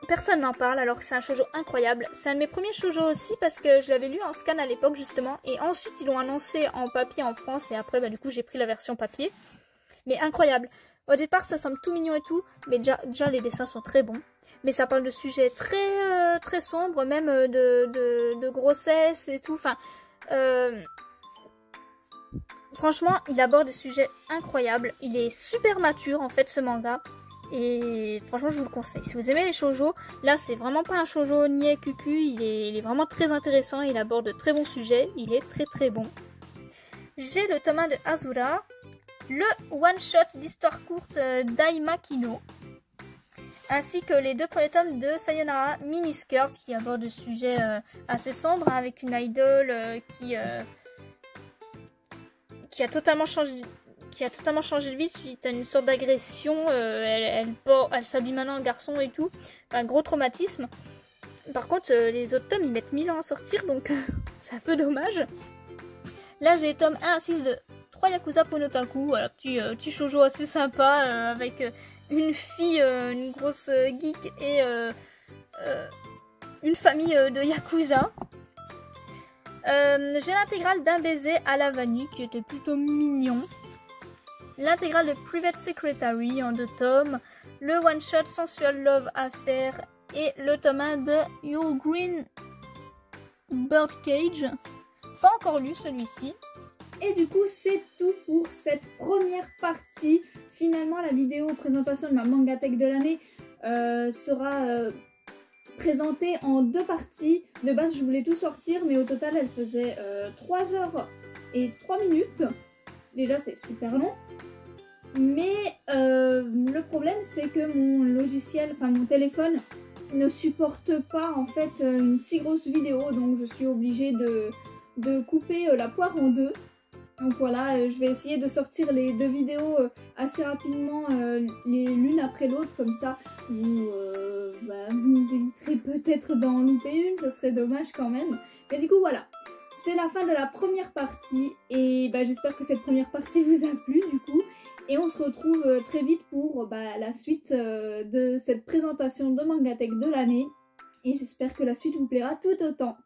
Personne n'en parle alors que c'est un shoujo incroyable. C'est un de mes premiers shoujo aussi parce que je l'avais lu en scan à l'époque justement. Et ensuite ils l'ont annoncé en papier en France et après du coup j'ai pris la version papier. Mais incroyable. Au départ ça semble tout mignon et tout. Mais déjà les dessins sont très bons. Mais ça parle de sujets très sombres, même de grossesse et tout. Enfin, franchement il aborde des sujets incroyables. Il est super mature en fait ce manga. Et franchement je vous le conseille. Si vous aimez les shoujo, là c'est vraiment pas un shoujo niais cucu, il est vraiment très intéressant, il aborde de très bons sujets, il est très bon. J'ai le tome 1 de Azura, le one shot d'histoire courte d'Aimakino, ainsi que les 2 premiers tomes de Sayonara Miniskirt qui aborde des sujets assez sombres hein, avec une idol qui a totalement changé de vie suite à une sorte d'agression. Elle s'habille maintenant en garçon et tout. Un gros traumatisme. Par contre, les autres tomes, ils mettent 1000 ans à sortir, donc c'est un peu dommage. Là, j'ai les tomes 1 à 6 de 3 Yakuza Ponotaku. Voilà, petit shoujo assez sympa avec une fille, une grosse geek et une famille de Yakuza. J'ai l'intégrale d'un baiser à la vanille qui était plutôt mignon. L'intégrale de Private Secretary en 2 tomes, le one-shot Sensual Love Affair et le tome 1 de Your Green Birdcage. Pas encore lu celui-ci. Et du coup c'est tout pour cette première partie. Finalement la vidéo présentation de ma mangatech de l'année sera présentée en 2 parties. De base je voulais tout sortir mais au total elle faisait 3 heures et 3 minutes. Déjà c'est super long. Mais le problème c'est que mon logiciel, enfin mon téléphone ne supporte pas en fait une si grosse vidéo, donc je suis obligée de couper la poire en 2. Donc voilà, je vais essayer de sortir les 2 vidéos assez rapidement, l'une après l'autre, comme ça vous éviterez peut-être d'en louper une, ce serait dommage quand même. Mais du coup voilà, c'est la fin de la première partie et j'espère que cette première partie vous a plu du coup. Et on se retrouve très vite pour la suite de cette présentation de mangatech de l'année. Et j'espère que la suite vous plaira tout autant.